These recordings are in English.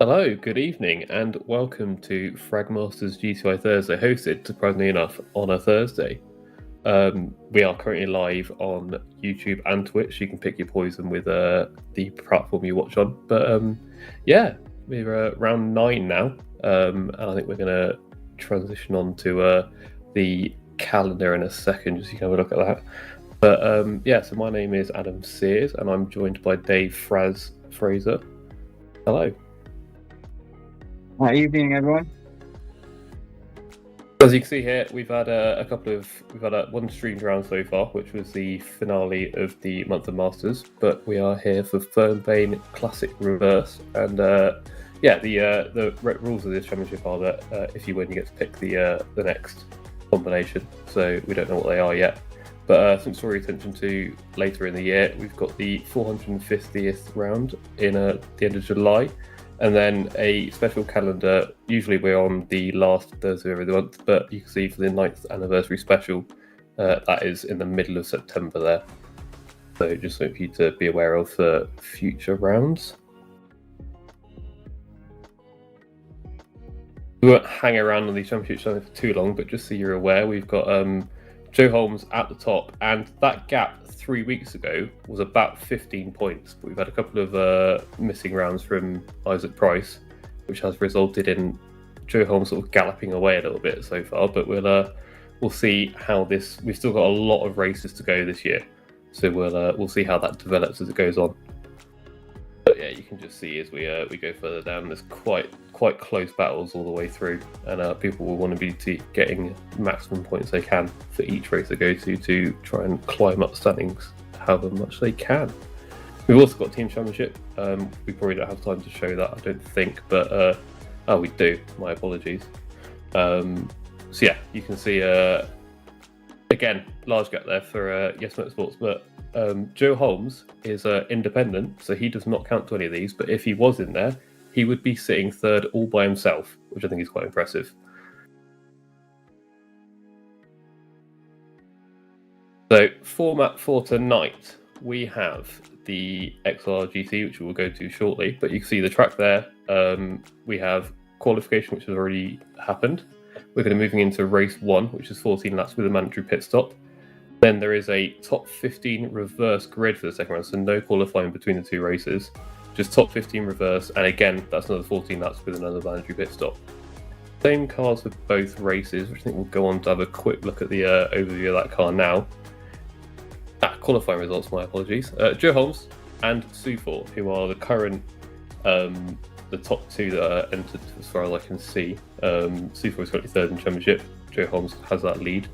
Hello, good evening, and welcome to Fragmaster's GTI Thursday, hosted, surprisingly enough, on a Thursday. We are currently live on YouTube and Twitch. You can pick your poison with the platform you watch on. But yeah, we're round 9 now, and I think we're going to transition on to the calendar in a second, just so you can have a look at that. But yeah, so my name is Adam Sears, and I'm joined by Dave Fraser. Hello. Hi, evening, everyone. As you can see here, we've had one streamed round so far, which was the finale of the month of Masters. But we are here for Fern Classic Reverse, and yeah, the rules of this championship are that if you win, you get to pick the next combination. So we don't know what they are yet. But some story attention to later in the year, we've got the 450th round in the end of July. And then a special calendar. Usually we're on the last Thursday of every month, but you can see for the 9th anniversary special, that is in the middle of September there. So just something for you to be aware of for future rounds. We won't hang around on these championships for too long, but just so you're aware, we've got Joe Holmes at the top, and that gap 3 weeks ago was about 15 points, but we've had a couple of missing rounds from Isaac Price, which has resulted in Joe Holmes sort of galloping away a little bit so far. But we'll see how this. We've still got a lot of races to go this year, so we'll see how that develops as it goes on. But yeah, you can just see as we go further down, there's quite close battles all the way through, and people will want to be getting maximum points they can for each race they go to try and climb up standings however much they can. We've also got Team Championship. We probably don't have time to show that, I don't think, but oh, we do. My apologies. So yeah, you can see again, large gap there for Yes Motorsports, but Joe Holmes is independent, so he does not count to any of these. But if he was in there, he would be sitting third all by himself, which I think is quite impressive. So format for tonight, we have the XRGT, which we will go to shortly, but you can see the track there. We have qualification, which has already happened. We're going to be moving into race 1, which is 14 laps with a mandatory pit stop. Then there is a top 15 reverse grid for the second round, so no qualifying between the two races. Just top 15 reverse, and again, that's another 14 laps with another mandatory pit stop. Same cars for both races, which I think we'll go on to have a quick look at the overview of that car now. Qualifying results, my apologies. Joe Holmes and Sufor, who are the current, the top two that are entered as far as I can see. Sufor is currently third in championship. Joe Holmes has that lead.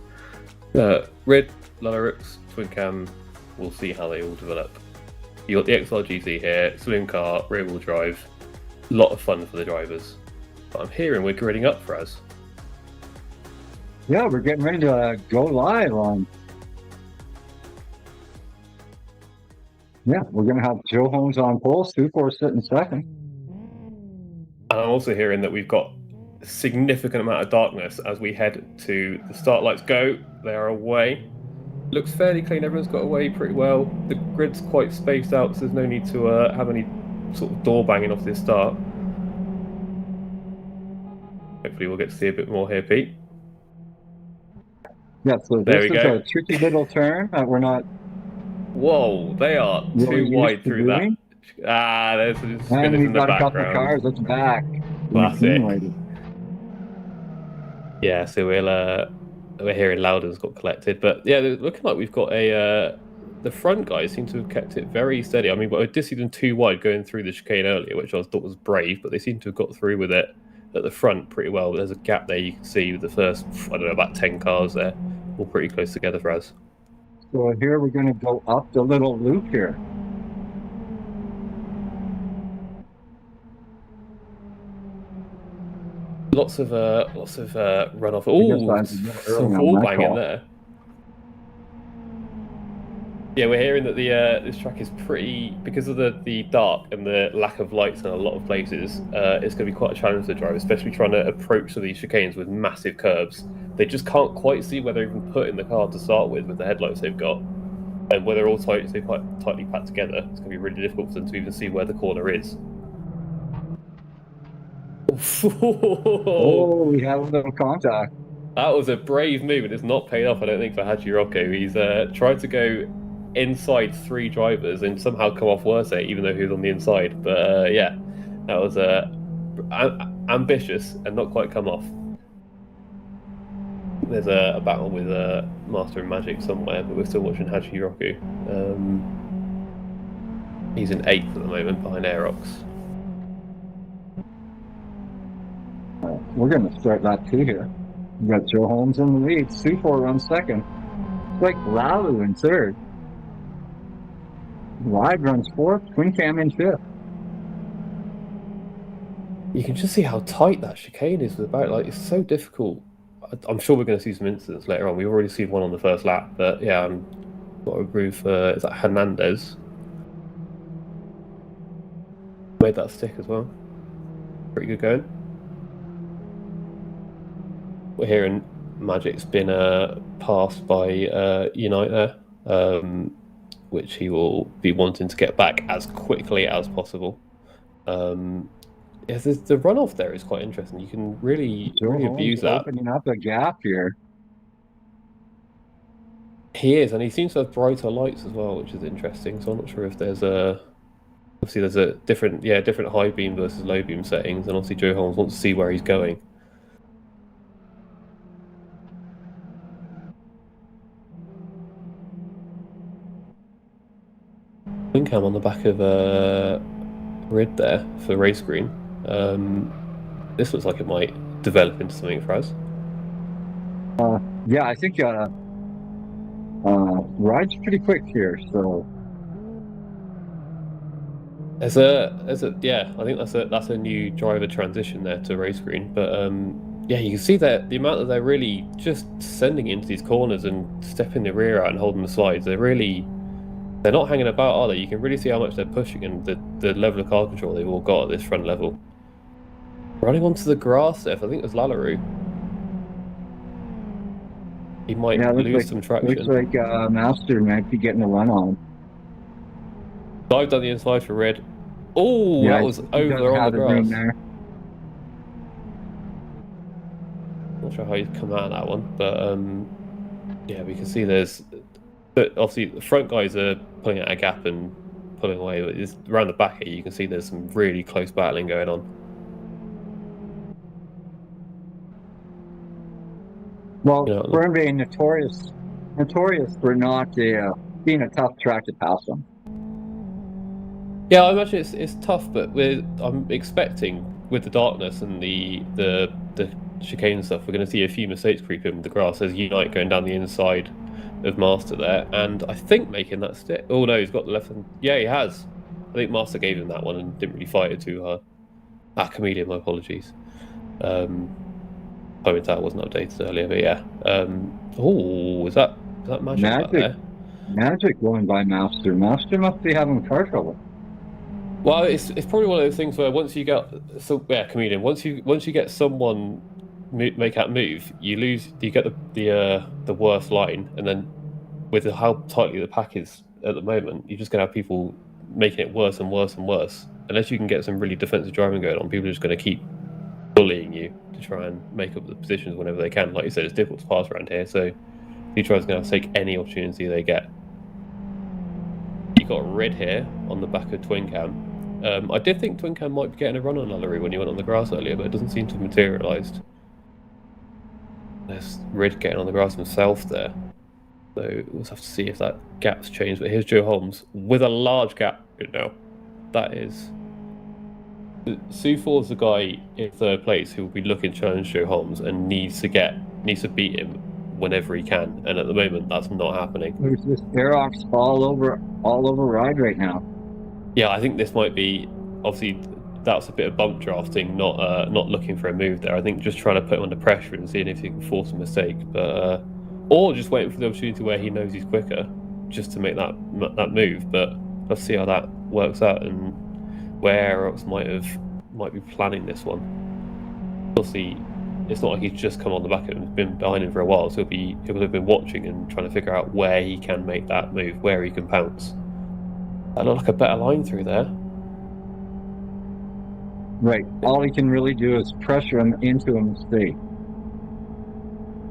Red, Lallarux, Twin Cam, we'll see how they all develop. You got the XRGT here, saloon car, rear wheel drive. A lot of fun for the drivers. But I'm hearing we're grading up for us. Yeah, we're getting ready to go live on. Yeah, we're going to have Joe Holmes on pole, Stu4 sitting second. And I'm also hearing that we've got a significant amount of darkness as we head to the start lights go. They are away. Looks fairly clean. Everyone's got away pretty well. The grid's quite spaced out, so there's no need to have any sort of door banging off this start. Hopefully we'll get to see a bit more here, Pete. Yeah, so this is a tricky little turn that we're not... Whoa, they are too wide through that. There's and we've got a couple of cars at the back. Classic. Yeah, so we're hearing Loudon's got collected, but yeah, looking like we've got the front guys seem to have kept it very steady. I mean, I did see them too wide going through the chicane earlier, which I thought was brave, but they seem to have got through with it at the front pretty well. But there's a gap there you can see with the first, I don't know, about 10 cars there, all pretty close together for us. So here we're going to go up the little loop here. Lots of runoff. Oh, some wall banging there. Yeah, we're hearing that the this track is pretty, because of the dark and the lack of lights in a lot of places. It's going to be quite a challenge to drive, especially trying to approach some of these chicanes with massive curves. They just can't quite see where they're even putting the car to start with the headlights they've got, and where they're all quite tightly packed together. It's going to be really difficult for them to even see where the corner is. Oh, we have a little contact. That was a brave move, and it's not paid off, I don't think, for Hachiroko. He's tried to go inside three drivers and somehow come off worse, even though he was on the inside. But yeah, that was ambitious and not quite come off. There's a battle with Master and Magic somewhere, but we're still watching Hachiroko. He's in 8th at the moment behind Aerox. We're going to start that too here. We got Joe Holmes in the lead. Sufor runs second. It's like Lalu in third. Wide runs fourth. Twin Cam in fifth. You can just see how tight that chicane is with about. Like, it's so difficult. I'm sure we're going to see some incidents later on. We've already seen one on the first lap, but yeah, I'm got to agree for is that Hernandez made that stick as well. Pretty good going. We're hearing Magic's been passed by Unite there, which he will be wanting to get back as quickly as possible. Yeah, the runoff there is quite interesting. You can really abuse that. Opening up a gap here. He is, and he seems to have brighter lights as well, which is interesting. So I'm not sure if there's obviously there's a different high beam versus low beam settings, and obviously Joe Holmes wants to see where he's going. I think I'm on the back of grid there for race green. This looks like it might develop into something for us. Yeah, I think ride's pretty quick here, so There's a yeah, I think that's a new driver transition there to race green. But yeah, you can see that the amount that they're really just sending into these corners and stepping the rear out and holding the slides. They're not hanging about, are they? You can really see how much they're pushing and the level of car control they've all got at this front level. Running onto the grass there, I think there's Lallaroo. He might lose some traction. Looks like Master might be getting a run on. Dive down the inside for red. Oh, yeah, that was over on the grass. Not sure how he's come out of that one, but yeah, we can see obviously the front guys are pulling out a gap and pulling away, but it's around the back here you can see there's some really close battling going on. Well, Fern being notorious for not being a tough track to pass on. Yeah, I imagine it's tough, but I'm expecting with the darkness and the chicane and stuff, we're going to see a few mistakes creep in with the grass. There's Unite going down the inside of Master there, and I think making that stick. Oh no, he's got the left hand. Yeah, he has. I think Master gave him that one and didn't really fight it too hard. Comedian, my apologies. Timing tower wasn't updated earlier, but yeah. Oh, is that Magic out there? Magic going by Master. Master must be having car trouble. Well, it's probably one of those things where once you get Comedian. Once you get someone make that move, you get the worst line, and then with how tightly the pack is at the moment, you're just gonna have people making it worse and worse and worse. Unless you can get some really defensive driving going on, people are just going to keep bullying you to try and make up the positions whenever they can. Like you said, it's difficult to pass around here, so Detroit's going to have to take any opportunity they get. You got red here on the back of Twin Cam. I did think Twin Cam might be getting a run on Lallaroo when he went on the grass earlier, but it doesn't seem to have materialised. There's Red getting on the grass himself there. So we'll have to see if that gap's changed. But here's Joe Holmes with a large gap right now. That is... Sufor's the guy in third place who will be looking to challenge Joe Holmes and needs to beat him whenever he can. And at the moment, that's not happening. There's this Aerox all over ride right now. Yeah, I think this might be... Obviously, that's a bit of bump drafting, not looking for a move there. I think just trying to put him under pressure and seeing if he can force a mistake. But or just waiting for the opportunity where he knows he's quicker, just to make that move. But let's see how that works out and where Aerox might be planning this one. Obviously, it's not like he's just come on the back of him; he's been behind him for a while, so he will have been watching and trying to figure out where he can make that move, where he can pounce. That looked like a better line through there. Right. All he can really do is pressure him into a mistake.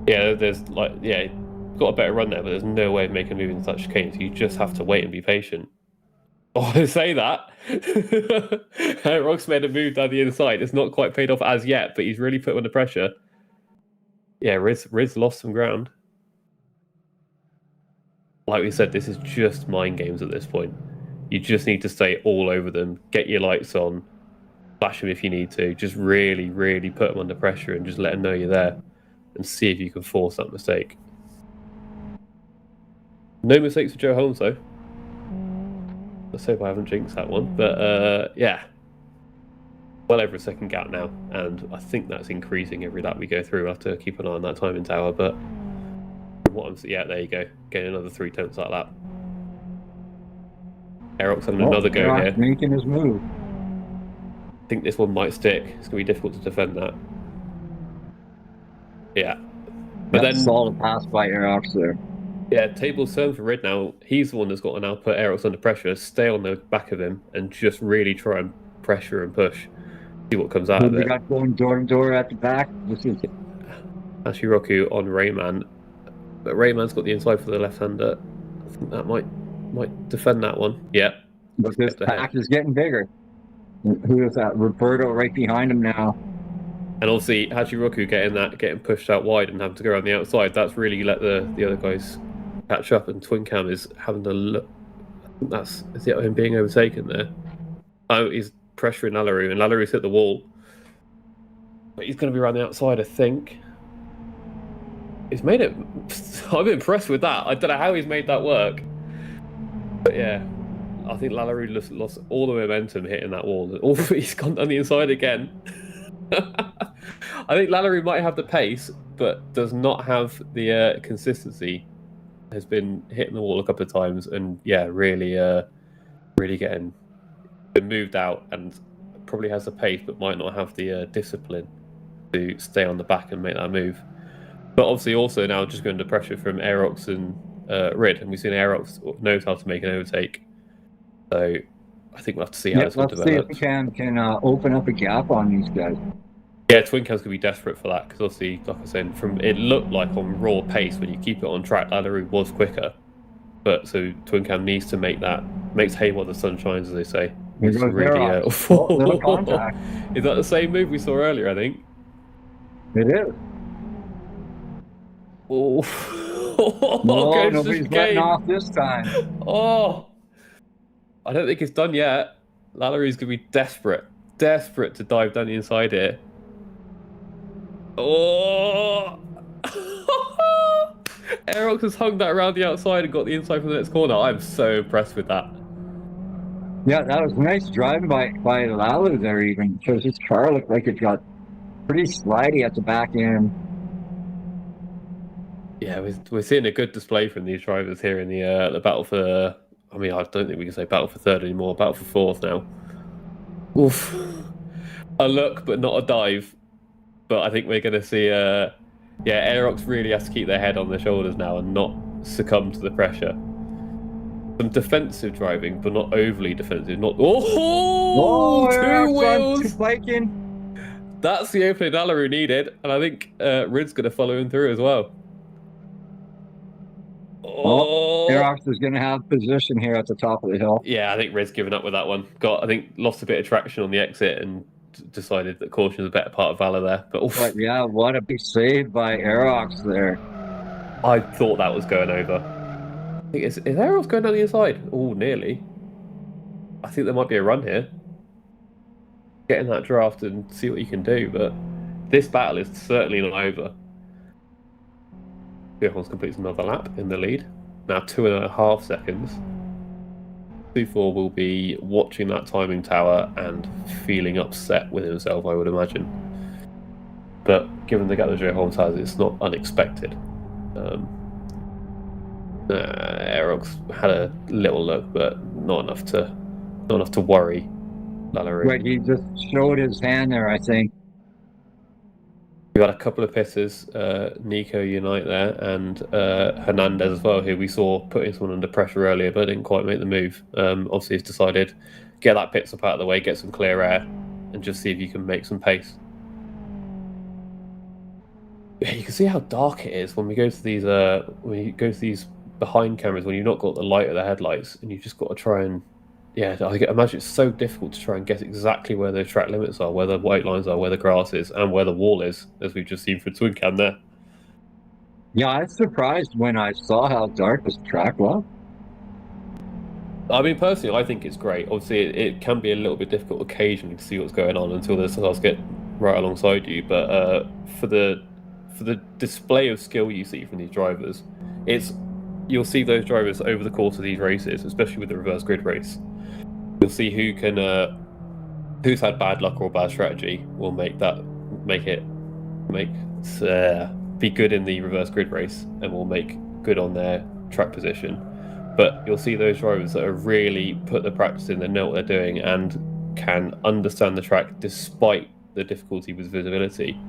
Yeah, there's got a better run there, but there's no way of making a move in such chicane. So you just have to wait and be patient. Oh, I say that. Rock's made a move down the inside. It's not quite paid off as yet, but he's really put him under pressure. Yeah, Riz lost some ground. Like we said, this is just mind games at this point. You just need to stay all over them, get your lights on, flash them if you need to. Just really, really put them under pressure and just let them know you're there and see if you can force that mistake. No mistakes for Joe Holmes, though. Let's hope I haven't jinxed that one. But, yeah. Well over a second gap now, and I think that's increasing every lap we go through. We'll have to keep an eye on that timing tower, but yeah, there you go. Getting another 3/10 that lap. Eric's having another go here. Making his move. I think this one might stick. It's going to be difficult to defend that. Yeah. But That's then solid pass by Aerox there. Yeah, table's turned for Rid now. He's the one that's got to now put Aerox under pressure, stay on the back of him, and just really try and pressure and push. See what comes out of it. We got going door to door at the back. This is Ashiroku on Rayman. But Rayman's got the inside for the left-hander. I think that might defend that one. Yeah. But this pack is getting bigger. Who is that? Roberto right behind him now. And obviously Hachiroku getting pushed out wide and having to go around the outside, that's really let the other guys catch up, and Twin Cam is having to look. I think is it him being overtaken there? Oh, he's pressuring Alaru, and Alaru's hit the wall. But he's going to be around the outside, I think. He's made it. I'm impressed with that. I don't know how he's made that work. But yeah, I think Alaru lost all the momentum hitting that wall. He's gone on the inside again. I think Lallery might have the pace, but does not have the consistency. Has been hitting the wall a couple of times, and yeah, really been moved out, and probably has the pace, but might not have the discipline to stay on the back and make that move. But obviously, also now just going under pressure from Aerox and Rid, and we've seen Aerox knows how to make an overtake. So I think we'll have to see how this one develops. Let's see if we can open up a gap on these guys. Yeah, Twin Cam's going to be desperate for that, because obviously, like I said, it looked like on raw pace, when you keep it on track, Lallery was quicker. But so Twin Cam needs to makes hay while the sun shines, as they say. It's really, little contact. Is that the same move we saw earlier, I think? It is. Oh, no, nobody's letting off this time. Oh, I don't think it's done yet. Lallery's going to be desperate to dive down the inside here. Oh! Aerox has hung that around the outside and got the inside from the next corner. I'm so impressed with that. Yeah, that was nice driving by Lalu there, even, because his car looked like it got pretty slidey at the back end. Yeah, we're seeing a good display from these drivers here in the battle for. I mean, I don't think we can say battle for third anymore. Battle for fourth now. Oof. A look, but not a dive. But I think we're going to see. Aerox really has to keep their head on their shoulders now and not succumb to the pressure. Some defensive driving, but not overly defensive. Not two wheels. That's the opening Alaru needed, and I think Rid's going to follow him through as well. Aerox is going to have position here at the top of the hill. Yeah, I think Rid's given up with that one. Lost a bit of traction on the exit and decided that caution is a better part of Valor there. But yeah, what a big save by Aerox there. I thought that was going over. I think is Aerox going down the inside? Oh, nearly. I think there might be a run here. Get in that draft and see what you can do, but this battle is certainly not over. Johannes completes another lap in the lead. Now 2.5 seconds. 2-4 will be watching that timing tower and feeling upset with himself, I would imagine. But given the gap that Joe Holmes has, it's not unexpected. Aerox had a little look, but not enough to worry Lallery. Right, he just showed his hand there, I think. We got a couple of pitters, Nico Unite there, and Hernandez as well, who we saw putting someone under pressure earlier, but didn't quite make the move. Obviously, he's decided get that pit stop out of the way, get some clear air, and just see if you can make some pace. Yeah, you can see how dark it is when we go to these behind cameras when you've not got the light of the headlights, and you've just got to try and I imagine it's so difficult to try and guess exactly where the track limits are, where the white lines are, where the grass is, and where the wall is, as we've just seen for Twin Cam there. Yeah, I was surprised when I saw how dark this track was. I mean, personally, I think it's great. Obviously, it can be a little bit difficult occasionally to see what's going on until the stars get right alongside you. But for the display of skill you see from these drivers, you'll see those drivers over the course of these races, especially with the reverse grid race. You'll see who can who's had bad luck or bad strategy will be good in the reverse grid race and will make good on their track position. But you'll see those drivers that have really put the practice in, they know what they're doing and can understand the track despite the difficulty with visibility.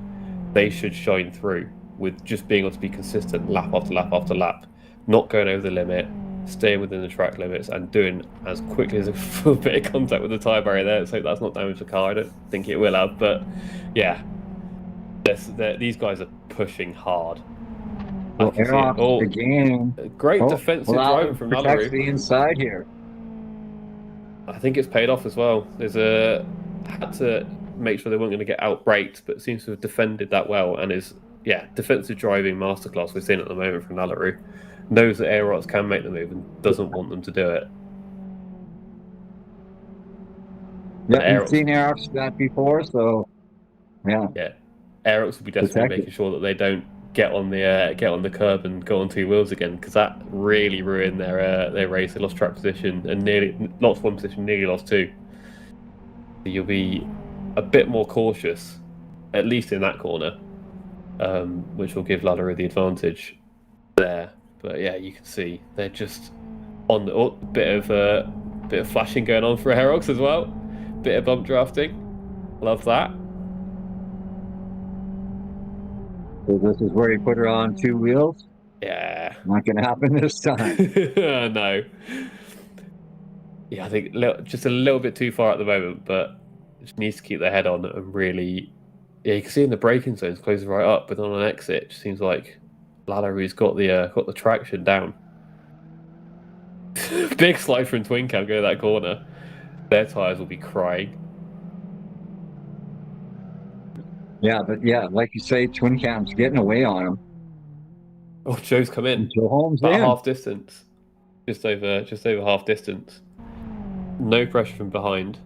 They should shine through with just being able to be consistent lap after lap after lap, not going over the limit, staying within the track limits and doing as quickly as a full bit of contact with the tyre barrier there. Let's hope that's not damaged the car. I don't think it will have, but yeah, these guys are pushing hard. Well, again. Great defensive driving from protects the inside here. I think it's paid off as well. Had to make sure they weren't going to get outbraked, but seems to have defended that well and is defensive driving masterclass we're seeing at the moment from Lallarue. Knows that Aerox can make the move and doesn't want them to do it. Yeah, we've seen Aerox do that before, so yeah. Yeah, Aerox will be desperately making sure that they don't get on the curb and go on two wheels again, because that really ruined their race. They lost track position and nearly lost one position, nearly lost two. So you'll be a bit more cautious, at least in that corner, which will give Lallarue the advantage there. But yeah, you can see they're just on the bit of flashing going on for Aerox as well. Bit of bump drafting. Love that. So this is where you put her on two wheels? Yeah. Not going to happen this time. No. Yeah, I think just a little bit too far at the moment, but just needs to keep their head on and really... Yeah, you can see in the braking zones closing right up, but on an exit, it just seems like Lallarue's got the traction down. Big slide from Twin Cam going to that corner. Their tyres will be crying. Yeah, but yeah, like you say, Twin Cam's getting away on him. Oh, Joe's come in. Joe Holmes about half distance. Just over half distance. No pressure from behind.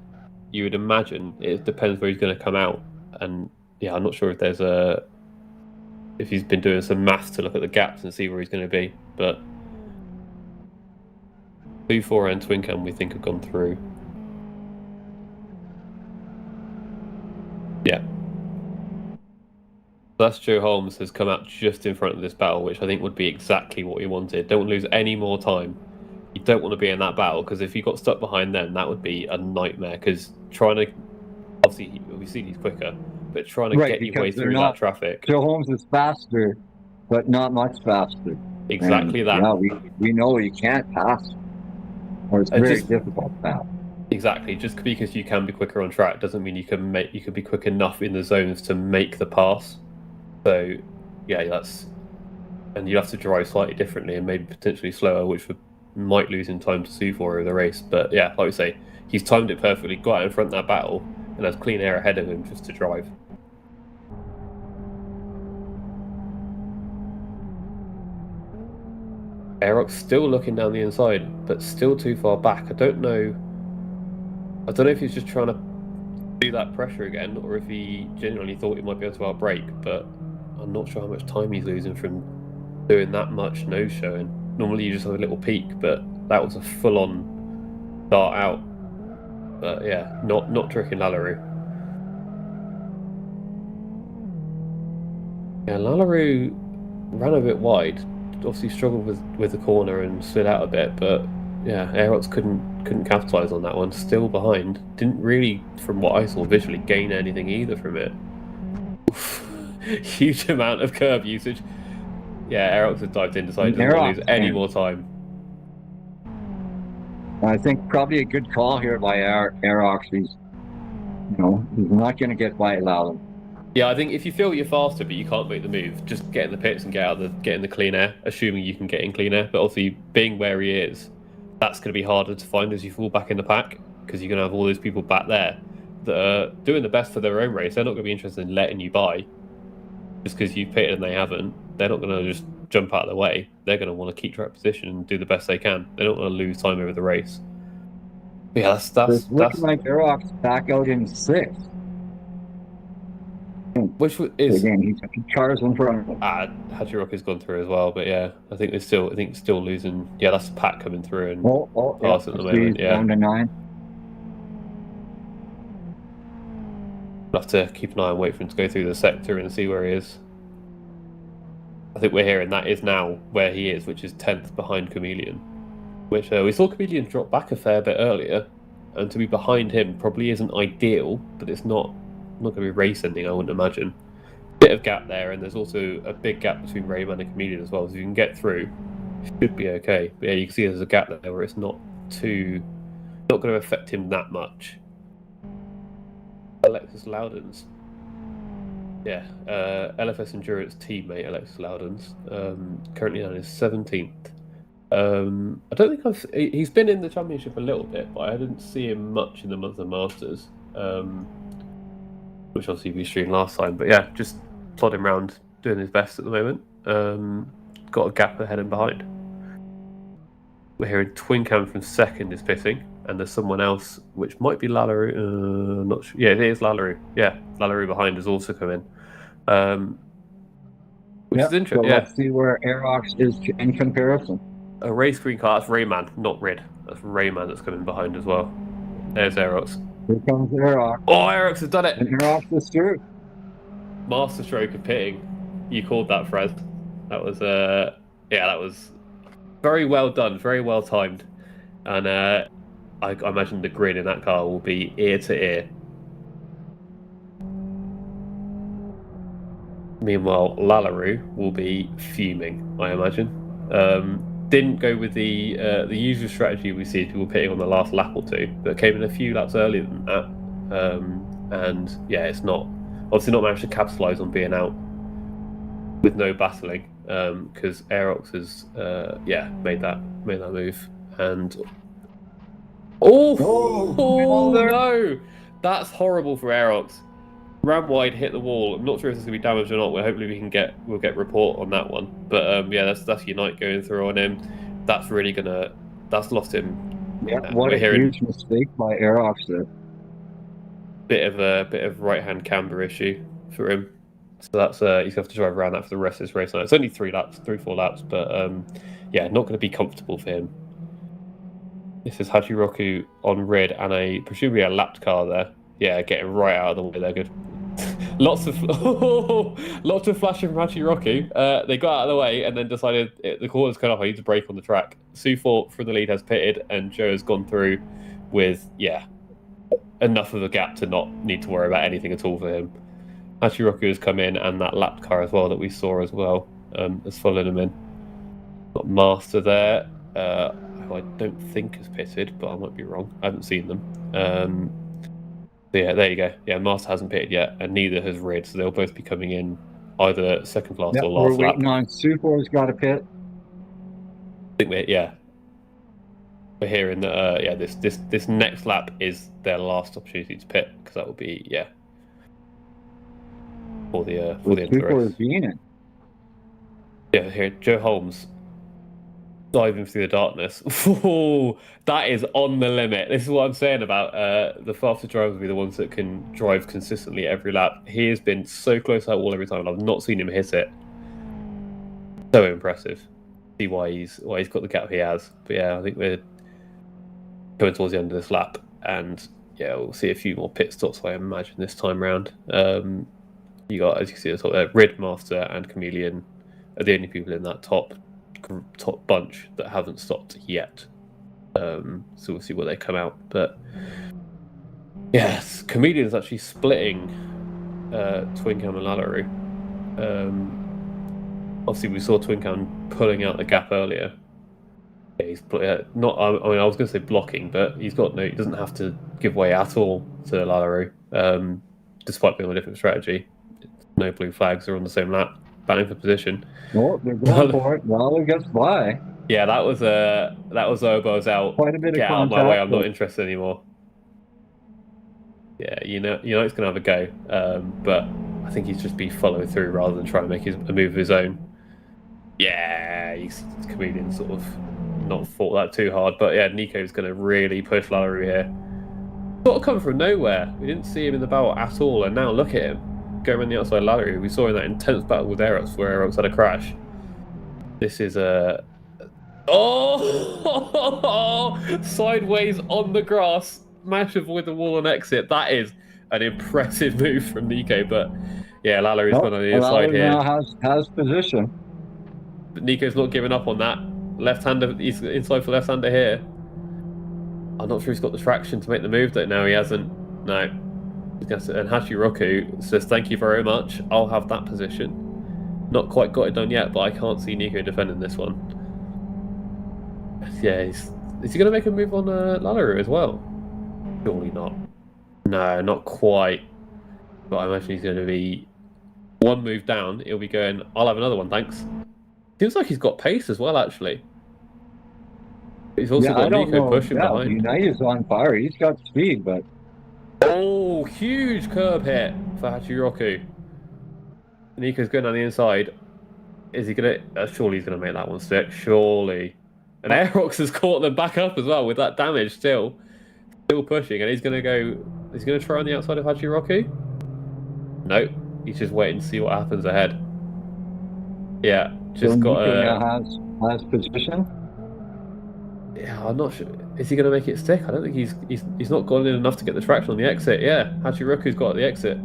You would imagine it depends where he's going to come out. And yeah, I'm not sure if he's been doing some maths to look at the gaps and see where he's going to be. But 2-4 and Twin Cam we think have gone through. Yeah. That's Joe Holmes has come out just in front of this battle, which I think would be exactly what he wanted. Don't lose any more time. You don't want to be in that battle, because if you got stuck behind them, that would be a nightmare. Because trying to, obviously, we see he's quicker, but trying to get your way through that traffic. Joe Holmes is faster, but not much faster. Exactly that. Yeah, we know you can't pass, or it's very difficult to pass. Exactly. Just because you can be quicker on track doesn't mean you can be quick enough in the zones to make the pass. So, yeah, and you have to drive slightly differently and maybe potentially slower, which might lose in time to Sufor over the race. But yeah, like we say, he's timed it perfectly, got out in front of that battle, and has clean air ahead of him just to drive. Aerox still looking down the inside, but still too far back. I don't know if he's just trying to do that pressure again, or if he genuinely thought he might be able to outbrake, but I'm not sure how much time he's losing from doing that much nose showing. Normally you just have a little peak, but that was a full-on dart out. But yeah, not tricking Lallarue. Yeah, Lallarue ran a bit wide. Obviously struggled with the corner and slid out a bit, but yeah, Aerox couldn't capitalise on that one. Still behind. Didn't really, from what I saw visually, gain anything either from it. Oof. Huge amount of curb usage. Yeah, Aerox has dived in, decided to not lose any more time. I think probably a good call here by Aerox. He's not going to get by Lally. Yeah, I think if you feel you're faster but you can't make the move, just get in the pits and get in the clean air, assuming you can get in clean air. But obviously, being where he is, that's going to be harder to find as you fall back in the pack, because you're going to have all those people back there that are doing the best for their own race. They're not going to be interested in letting you by just because you've pitted and they haven't. They're not going to just jump out of the way. They're going to want to keep track position and do the best they can. They don't want to lose time over the race. But yeah, It's looking like Aerox back out in 6th. Which is again, he's cars in front of him. Hajirock has gone through as well, but yeah, I think it's still losing. Yeah, that's the pack coming through and pass at the moment. Yeah, down to 9. We'll have to keep an eye and wait for him to go through the sector and see where he is. I think we're hearing that is now where he is, which is 10th behind Chameleon. Which we saw Chameleon drop back a fair bit earlier, and to be behind him probably isn't ideal, but it's not going to be race ending, I wouldn't imagine. Bit of gap there, and there's also a big gap between Rayman and Chameleon as well, so if you can get through, it should be okay. But yeah, you can see there's a gap there where it's not going to affect him that much. Alexis Loudons. Yeah, LFS Endurance teammate Alexis Loudons, currently on his 17th. I don't think he's been in the championship a little bit, but I didn't see him much in the month of Masters. Which obviously we streamed last time, but yeah, just plodding around doing his best at the moment. Got a gap ahead and behind. We're hearing Twin Cam from 2nd is pitting, and there's someone else which might be Lallaroo. Not sure. Yeah, it is Lallaroo. Yeah, Lallaroo behind has also come in. Which is interesting. So let's see where Aerox is in comparison. A race green car. That's Rayman, not Red. That's Rayman that's coming behind as well. There's Aerox. Here comes Aerox. Oh, Aerox has done it! And Aerox is through. Master stroke of pitting. You called that, Fred. That was that was very well done, very well timed. And I imagine the grin in that car will be ear to ear. Meanwhile, Lallaroo will be fuming, I imagine. Didn't go with the usual strategy we see people pitting on the last lap or two, but came in a few laps earlier than that. And yeah, it's obviously not managed to capitalise on being out with no battling, because Aerox has made that move. And no, that's horrible for Aerox. Ram wide, hit the wall. I'm not sure if it's going to be damaged or not. Hopefully we'll get report on that one. But that's Unite going through on him. That's really that's lost him. Yeah, what a huge mistake by Aerox there. Bit of right hand camber issue for him. So that's he's going to have to drive around that for the rest of his race. Now it's only 4 laps, but not going to be comfortable for him. This is Hajiroku on red and presumably a lapped car there. Yeah, getting right out of the way. They're good. lots of flashing from Hajiroku. They got out of the way and then decided the corner's cut off. I need to brake on the track. Sufor from the lead has pitted, and Joe has gone through with enough of a gap to not need to worry about anything at all for him. Hajiroku has come in, and that lapped car as well that we saw as well has followed him in. Got Master there, who I don't think has pitted, but I might be wrong. I haven't seen them. Yeah, there you go. Yeah, Master hasn't pitted yet, and neither has Red, so they'll both be coming in either second last or last lap. We're waiting on Sufor's got a pit. I think we're hearing that this next lap is their last opportunity to pit, because that will be for the end of the race. Yeah, here Joe Holmes diving through the darkness. Ooh, that is on the limit. This is what I'm saying about the faster drivers will be the ones that can drive consistently every lap. He has been so close to that wall every time, and I've not seen him hit it. So impressive. See why he's got the gap he has. But yeah, I think we're going towards the end of this lap, and yeah, we'll see a few more pit stops, I imagine, this time round. You got, as you can see at the top there, Red, Master, and Chameleon are the only people in that top bunch that haven't stopped yet. So we'll see where they come out. But yes, Chameleon's actually splitting Twin Cam and Lallaroo. Obviously, we saw Twin Cam pulling out the gap earlier. Yeah, he's not. I was going to say blocking, but he doesn't have to give way at all to Lallaroo. despite being on a different strategy. No blue flags are on the same lap, battling for position. Oh, they're going for it. Lalo gets by. Yeah, that was Obo's out. Quite a bit Get of out of my way. contact. I'm not interested anymore. Yeah, you know he's gonna have a go, but I think he's just be followed through rather than try and make a move of his own. Yeah, he's comedian sort of not fought that too hard, but yeah, Nico's gonna really push Lallery here. Sort of come from nowhere. We didn't see him in the battle at all, and now look at him going around the outside Lallery. We saw in that intense battle with Aerox where Aerox had a crash. This is a sideways on the grass. Managed to avoid the wall and exit. That is an impressive move from Nico, but yeah, Lallery's gone on the inside here. Now has position. But Nico's not giving up on that. Left-hander, he's inside for left-hander here. I'm not sure he's got the traction to make the move, though. No, he hasn't. No. And Hachiroku says, thank you very much. I'll have that position. Not quite got it done yet, but I can't see Nico defending this one. Yeah, is he going to make a move on Lallery as well? Surely not. No, not quite. But I imagine he's going to be one move down. He'll be going, I'll have another one, thanks. Seems like he's got pace as well, actually. He's also got Nico pushing behind. United's on fire. He's got speed, but... Oh, huge curb hit for Hachiroku. Nico's going down the inside. Is he going to... surely he's going to make that one stick. Surely. And Aerox has caught them back up as well with that damage still. Still pushing. And he's going to go... He's going to try on the outside of Hachiroku? No. He's just waiting to see what happens ahead. Yeah. Just got a... has position. Yeah, I'm not sure. Is he going to make it stick? I don't think he's not gone in enough to get the traction on the exit. Yeah, Hachiroku's got the exit.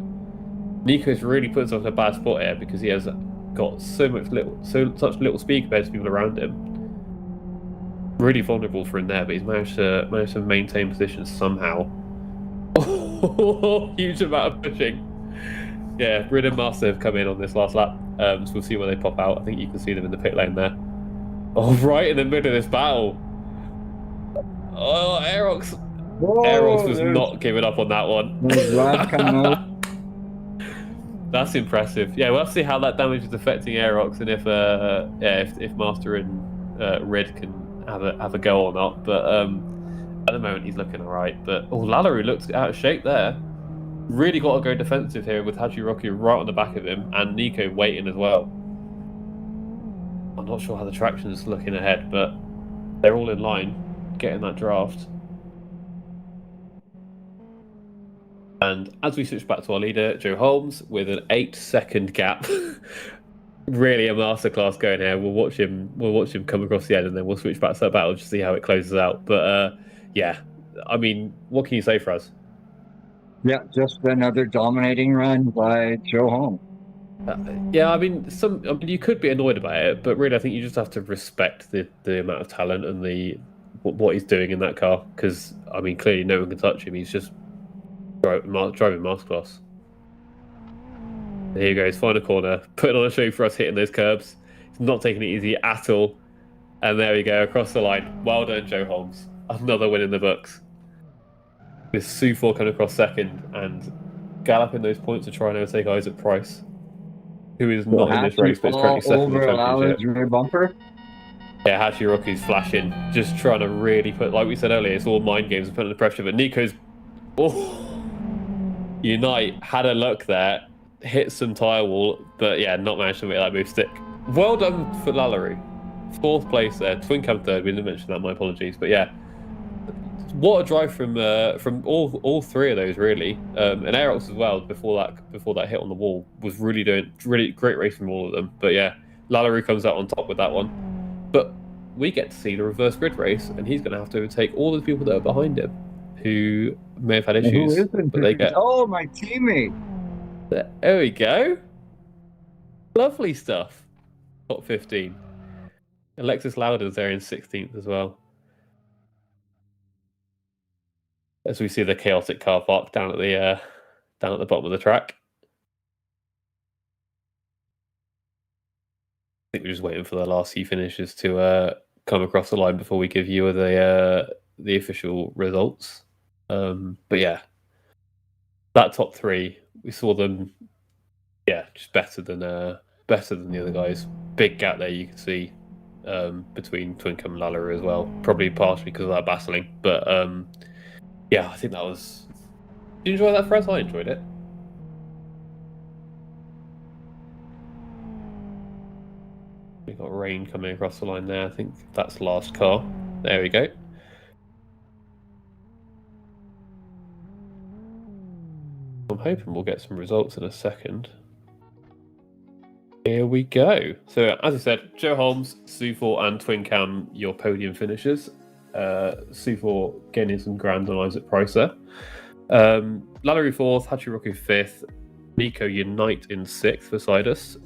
Nico's really put himself in a bad spot here because he has got such little speed compared to people around him. Really vulnerable for him there, but he's managed to maintain position somehow. Oh, huge amount of pushing. Yeah, Rid and Master have come in on this last lap, so we'll see where they pop out. I think you can see them in the pit lane there. Oh, right in the middle of this battle. Oh, Aerox. Aerox was not giving up on that one. That's impressive. Yeah, we'll have to see how that damage is affecting Aerox and if Master and Rid can have a go or not. But at the moment he's looking alright. But Lallery looks out of shape there. Really got to go defensive here with Hachiroku right on the back of him and Nico waiting as well. I'm not sure how the traction is looking ahead, but they're all in line, getting that draft. And as we switch back to our leader, Joe Holmes, with an 8-second gap, really a masterclass going here. We'll watch him come across the end, and then we'll switch back to that battle to see how it closes out. But yeah, I mean, what can you say for us? Yeah, just another dominating run by Joe Holmes. Yeah, I mean, you could be annoyed about it, but really, I think you just have to respect the amount of talent and what he's doing in that car. Because I mean, clearly, no one can touch him. He's just driving masterclass. Here he goes, final corner, putting on a show for us, hitting those curbs. He's not taking it easy at all. And there we go, across the line. Well done, Joe Holmes. Another win in the books. With Sufor coming across second and galloping those points to try and overtake Isaac Price, who is not in this race, but is currently second in the championship. Bumper. Yeah, Hachiroku's flashing, just trying to really put, like we said earlier, it's all mind games and putting the pressure. But Nico's, Unite had a look there, hit some tyre wall, but yeah, not managed to make that move stick. Well done for Lallery. 4th place there, Twin Cam 3rd. We didn't mention that, my apologies, but yeah. What a drive from all three of those, really, and Aerox as well. Before that hit on the wall was really great race from all of them. But yeah, Lallery comes out on top with that one. But we get to see the reverse grid race, and he's going to have to overtake all the people that are behind him, who may have had issues. But they get. Oh, my teammate! There we go. Lovely stuff. Top 15. Alexis Loudon's there in 16th as well. As we see the chaotic car park down at the bottom of the track. I think we're just waiting for the last few finishes to come across the line before we give you the official results. But yeah, that top three, we saw them, just better than the other guys. Big gap there you can see between Twincam and Lallery as well. Probably partially because of that battling, but I think that was. Did you enjoy that, Frez? I enjoyed it. We've got rain coming across the line there. I think that's last car. There we go. I'm hoping we'll get some results in a second. Here we go. So, as I said, Joe Holmes, Sufor, and Twincam, your podium finishers. Sufor gaining some grand on Isaac Pricer. Lallery 4th, Hachiroku 5th, Nico Unite in 6th beside us.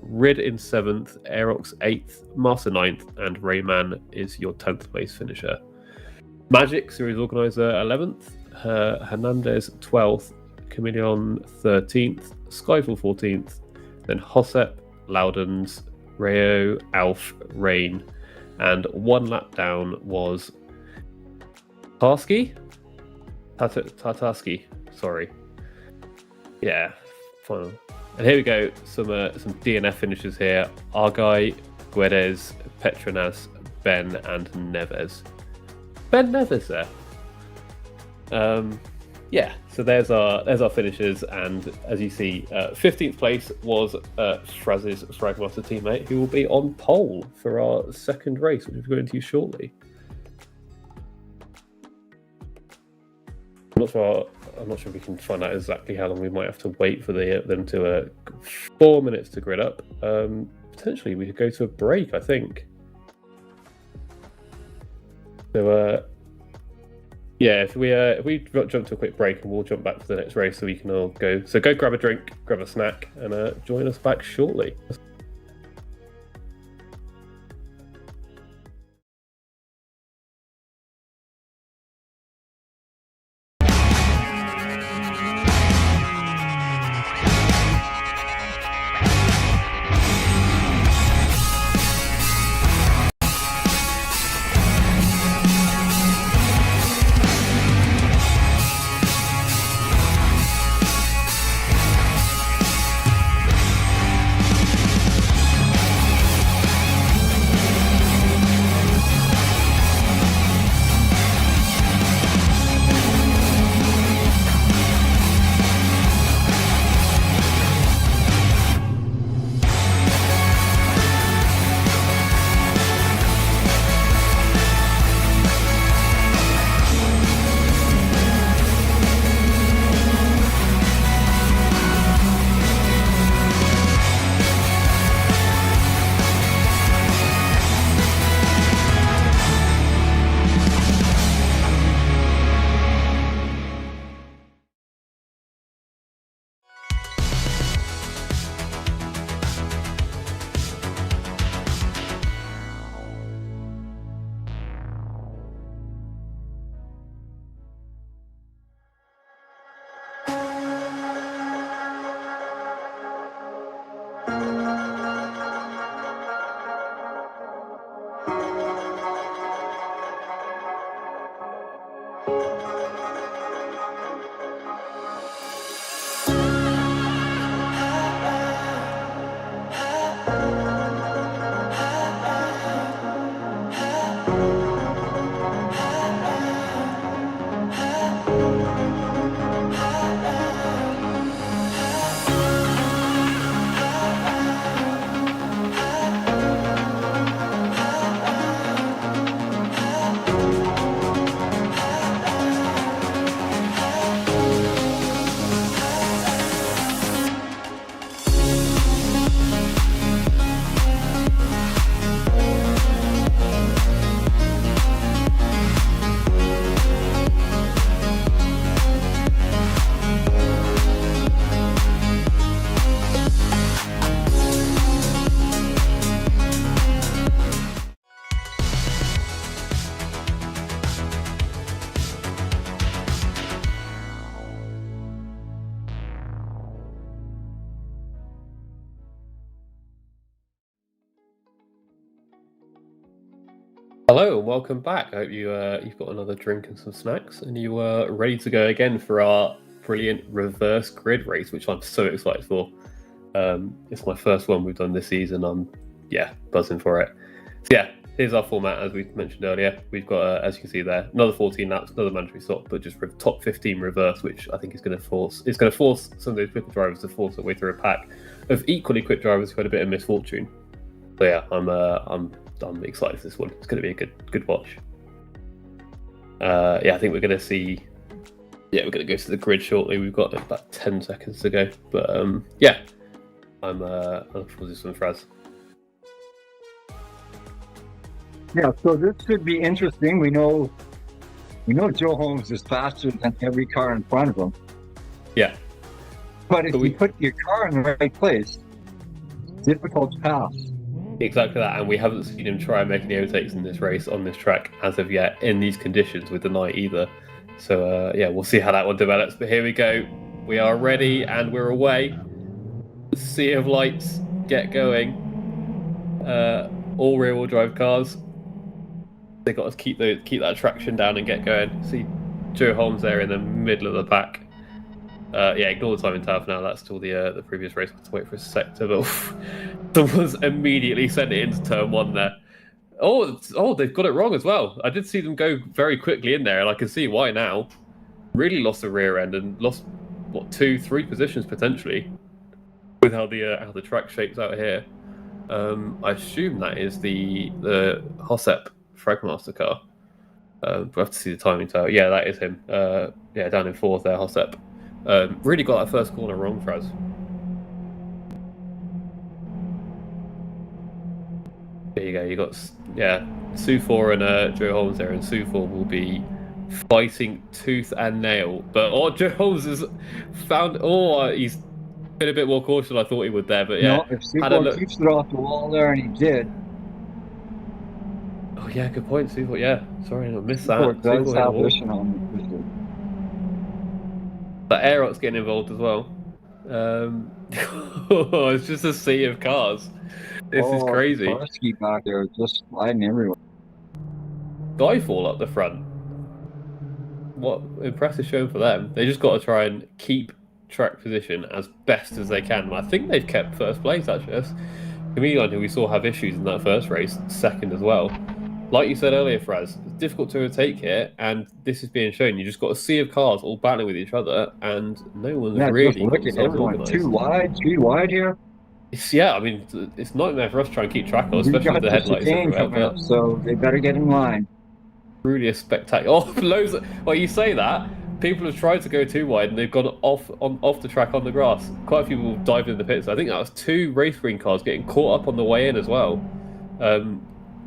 Rid in 7th, Aerox 8th, Master 9th, and Rayman is your 10th place finisher. Magic, Series Organizer 11th, Hernandez 12th, Chameleon 13th, Skyfall 14th, then Hosep, Loudons, Rayo, Alf, Rain, and one lap down was Tarski? Tartaski, sorry. Yeah, final. And here we go, some DNF finishes here. Argai, Guedes, Petronas, Ben, and Neves. Ben Neves there. So there's our finishes, and as you see, 15th place was Fraz's Fragmaster teammate, who will be on pole for our second race, which we'll go into shortly. I'm not sure if we can find out exactly how long we might have to wait for them to 4 minutes to grid up. Potentially we could go to a break, I think. So if we jump to a quick break, and we'll jump back to the next race so we can all go. So go grab a drink, grab a snack, and join us back shortly. Hello and welcome back. I hope you've got another drink and some snacks, and you are ready to go again for our brilliant reverse grid race, which I'm so excited for. It's my first one we've done this season. I'm buzzing for it. So yeah, here's our format as we mentioned earlier. We've got, as you can see there, another 14 laps, another mandatory stop, but just top 15 reverse, which I think is going to force some of those quicker drivers to force their way through a pack of equally quick drivers who had a bit of misfortune. So yeah, I'm excited for this one. It's going to be a good watch. I think we're going to see. Yeah, we're going to go to the grid shortly. We've got about 10 seconds to go, but I'm looking forward to this one, Fraz. Yeah, so this should be interesting. We know Joe Holmes is faster than every car in front of him. Yeah. But if you put your car in the right place, it's difficult to pass. Exactly that, and we haven't seen him try and make any overtakes in this race on this track as of yet in these conditions with the night either. So we'll see how that one develops. But here we go. We are ready and we're away. Sea of lights, get going. All rear-wheel drive cars. They got to keep that traction down and get going. See Joe Holmes there in the middle of the pack. Ignore the timing tab for now. That's still the previous race. I have to wait for a sector, but someone's immediately sent it into turn one there. Oh, they've got it wrong as well. I did see them go very quickly in there, and I can see why now. Really lost the rear end and lost 2-3 positions potentially with how the track shapes out here. I assume that is the Hosep Fragmaster car. We'll have to see the timing tower. Yeah, that is him. Down in fourth there, Hosep. Really got that first corner wrong, Fraz. There you go. You got Sufor and Joe Holmes there, and Sufor will be fighting tooth and nail. But Joe Holmes has found. He's been a bit more cautious than I thought he would there. But yeah, no, if Sufor keeps it off the wall there, and he did. Oh yeah, good point, Sufor. Yeah, sorry, I missed that. Sufor does have vision on it. But Aerot's getting involved as well. It's just a sea of cars. This is crazy. Parsky back there, just sliding everywhere. Skyfall up the front. What impressive show for them. They just got to try and keep track position as best as they can. I think they've kept first place actually. That's Chameleon, who we saw have issues in that first race, second as well. Like you said earlier, Fraz, it's difficult to overtake here, and this is being shown. You just got a sea of cars all battling with each other, and no one's really. Look at everyone. 2 wide, 3 wide here. It's nightmare for us to try and keep track of, especially with the headlights everywhere. So they better get in line. Really a spectacular. Well, you say that. People have tried to go too wide, and they've gone off the track on the grass. Quite a few people dived in the pits. I think that was 2 race green cars getting caught up on the way in as well.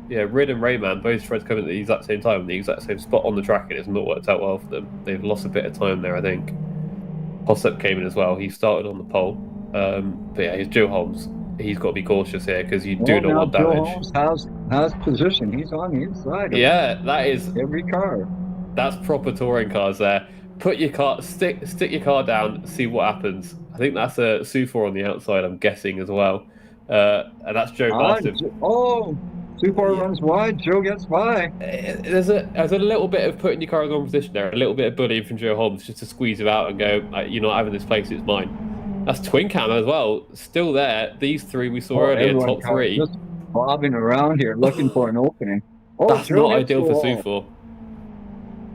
Rid and Rayman both tried to come in at the exact same time, in the exact same spot on the track, and it's not worked out well for them. They've lost a bit of time there, I think. Hosep came in as well. He started on the pole. He's Joe Holmes. He's got to be cautious here because you do not want damage. Joe Holmes has position. He's on the inside. Yeah, that is every car. That's proper touring cars there. Put your car, stick your car down, see what happens. I think that's a Sufor on the outside, I'm guessing as well. And that's Joe Bastard. Sufor runs wide, Joe gets by. There's a little bit of putting your car in the wrong position there, a little bit of bullying from Joe Holmes just to squeeze him out and go, you're not having this place, it's mine. That's Twin Cam as well, still there. These 3 we saw earlier, top 3. Just bobbing around here looking for an opening. That's Joe not ideal for Sufor.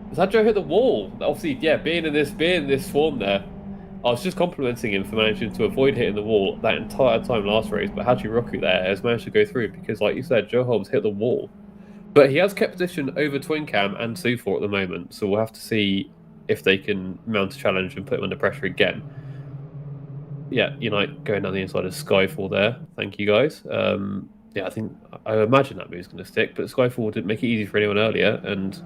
Does that Joe hit the wall? Obviously, being in this swarm there, I was just complimenting him for managing to avoid hitting the wall that entire time last race, but Haji Roku there has managed to go through because, like you said, Joe Holmes hit the wall. But he has kept position over Twin Cam and Sufor at the moment, so we'll have to see if they can mount a challenge and put him under pressure again. Yeah, Unite going down the inside of Skyfall there. Thank you, guys. I imagine that move's going to stick, but Skyfall didn't make it easy for anyone earlier, and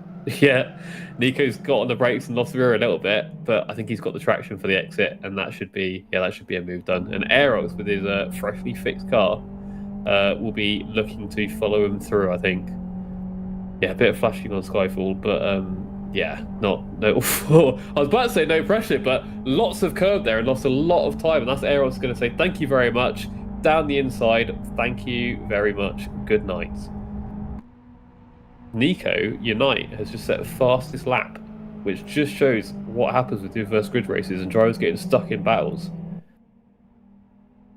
Nico's got on the brakes and lost the rear a little bit, but I think he's got the traction for the exit, and that should be a move done. And Aerox with his freshly fixed car will be looking to follow him through, I think. Yeah, a bit of flashing on Skyfall, but no. I was about to say no pressure, but lots of curve there and lost a lot of time, and that's Aerox going to say thank you very much. Down the inside, thank you very much. Good night. Nico Unite has just set the fastest lap, which just shows what happens with the reverse grid races and drivers getting stuck in battles.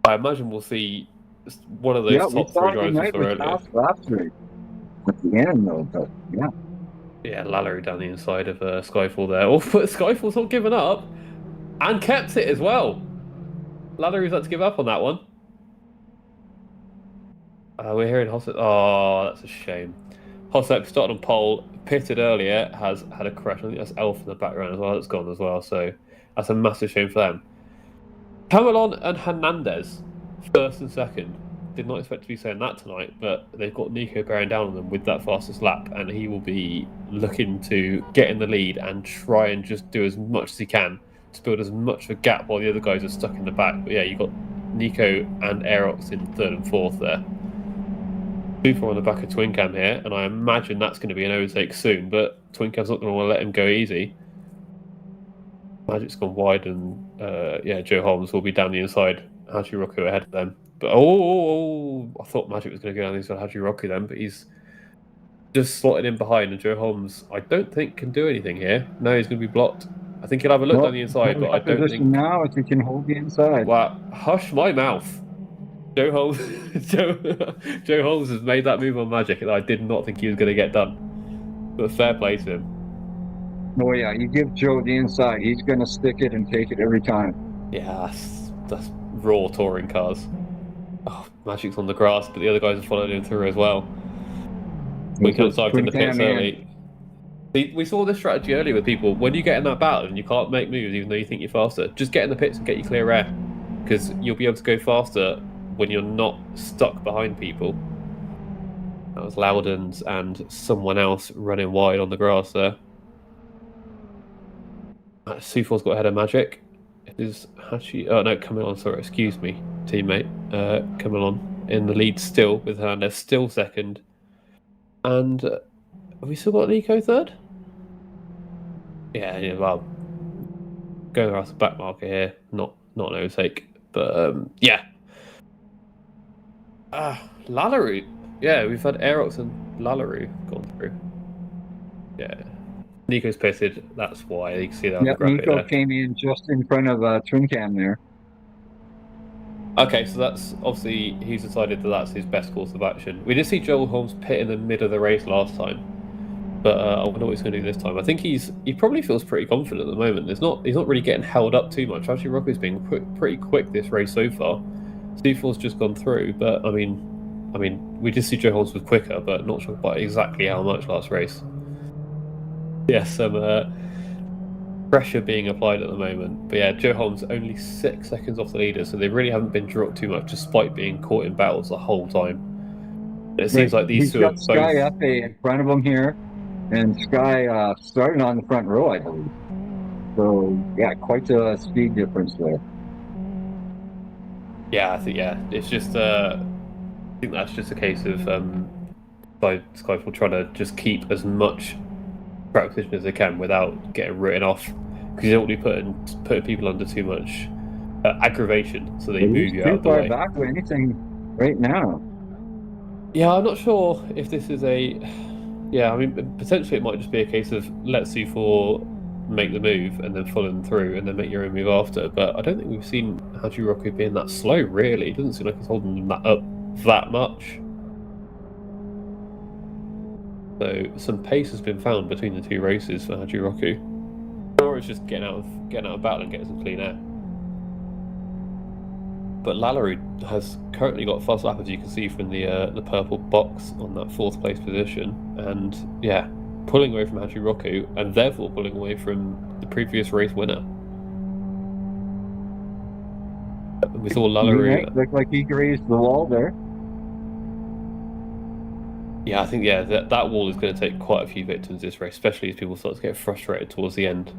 I imagine we'll see one of those top three drivers we saw earlier. Last week at the end, though, but yeah. Yeah, Lallery down the inside of Skyfall there. Oh, but Skyfall's not given up and kept it as well. Lallery's had to give up on that one. We're hearing Hossep. Oh, that's a shame. Hossep started on pole, pitted earlier, has had a crash. I think that's Elf in the background as well. That's gone as well. So that's a massive shame for them. Camelon and Hernandez, first and second. Did not expect to be saying that tonight, but they've got Nico bearing down on them with that fastest lap, and he will be looking to get in the lead and try and just do as much as he can to build as much of a gap while the other guys are stuck in the back. But yeah, you've got Nico and Aerox in third and fourth there. 2-4 on the back of Twin Cam here, and I imagine that's going to be an overtake soon, but Twin Cam's not going to want to let him go easy. Magic's gone wide, and yeah, Joe Holmes will be down the inside. Haji Roku ahead of them. But I thought Magic was going to go down the inside Haji Roku then, but he's just slotted in behind, and Joe Holmes, I don't think, can do anything here. No, he's going to be blocked. I think he'll have a look down the inside, but I don't think... Now, if he can hold the inside. Wow, hush my mouth. Joe Holmes, Joe Holmes has made that move on Magic that I did not think he was going to get done. But fair play to him. Oh yeah, you give Joe the inside, he's going to stick it and take it every time. Yeah, that's raw touring cars. Oh, Magic's on the grass, but the other guys have followed him through as well. We could have started in the pits early. We saw this strategy earlier with people. When you get in that battle and you can't make moves even though you think you're faster, just get in the pits and get your clear air. Because you'll be able to go faster when you're not stuck behind people. That was Loudons and someone else running wide on the grass there. Sufor's got ahead of Magic. It is Hachi. Oh no, coming on. Sorry, excuse me, teammate. Coming on in the lead still with Hernandez still second. And have we still got Nico third? Yeah, well, going across the back marker here. Not an overtake, but yeah. Lallery. Yeah, we've had Aerox and Lallery gone through. Yeah. Nico's pitted, that's why. You can see that on the graphic Nico there. came in just in front of Twin Cam there. Okay, so that's obviously he's decided that that's his best course of action. We did see Joel Holmes pit in the mid of the race last time, but I wonder what he's going to do this time. I think he probably feels pretty confident at the moment. He's not really getting held up too much. Actually, Rocco's been pretty quick this race so far. C4's just gone through, but I mean, we did see Joe Holmes was quicker, but not sure quite exactly how much last race. Yeah, some pressure being applied at the moment. But yeah, Joe Holmes only 6 seconds off the leader, so they really haven't been dropped too much, despite being caught in battles the whole time. And it seems like these two are both... Sky up in front of him here, and Sky starting on the front row, I believe. So yeah, quite a speed difference there. Yeah, I think it's just I think that's just a case of by Skyfall trying to just keep as much track position as they can without getting written off, because you don't want to be putting people under too much aggravation, so they move you out of the way. Too far back with anything right now. Yeah, I'm not sure if this is a... Yeah, I mean, potentially it might just be a case of let C4 make the move and then follow them through and then make your own move after, but I don't think we've seen Haji Roku being that slow, really. It doesn't seem like he's holding them up that much. So some pace has been found between the two races for Haji Roku. Or it's just getting out of battle and getting some clean air. But Lallery has currently got fast lap, as you can see from the purple box on that 4th place position, and yeah, pulling away from Haji Roku and therefore pulling away from the previous race winner. We saw Lallery looked like he grazed the wall there. Yeah, I think that wall is going to take quite a few victims this race, especially as people start to get frustrated towards the end.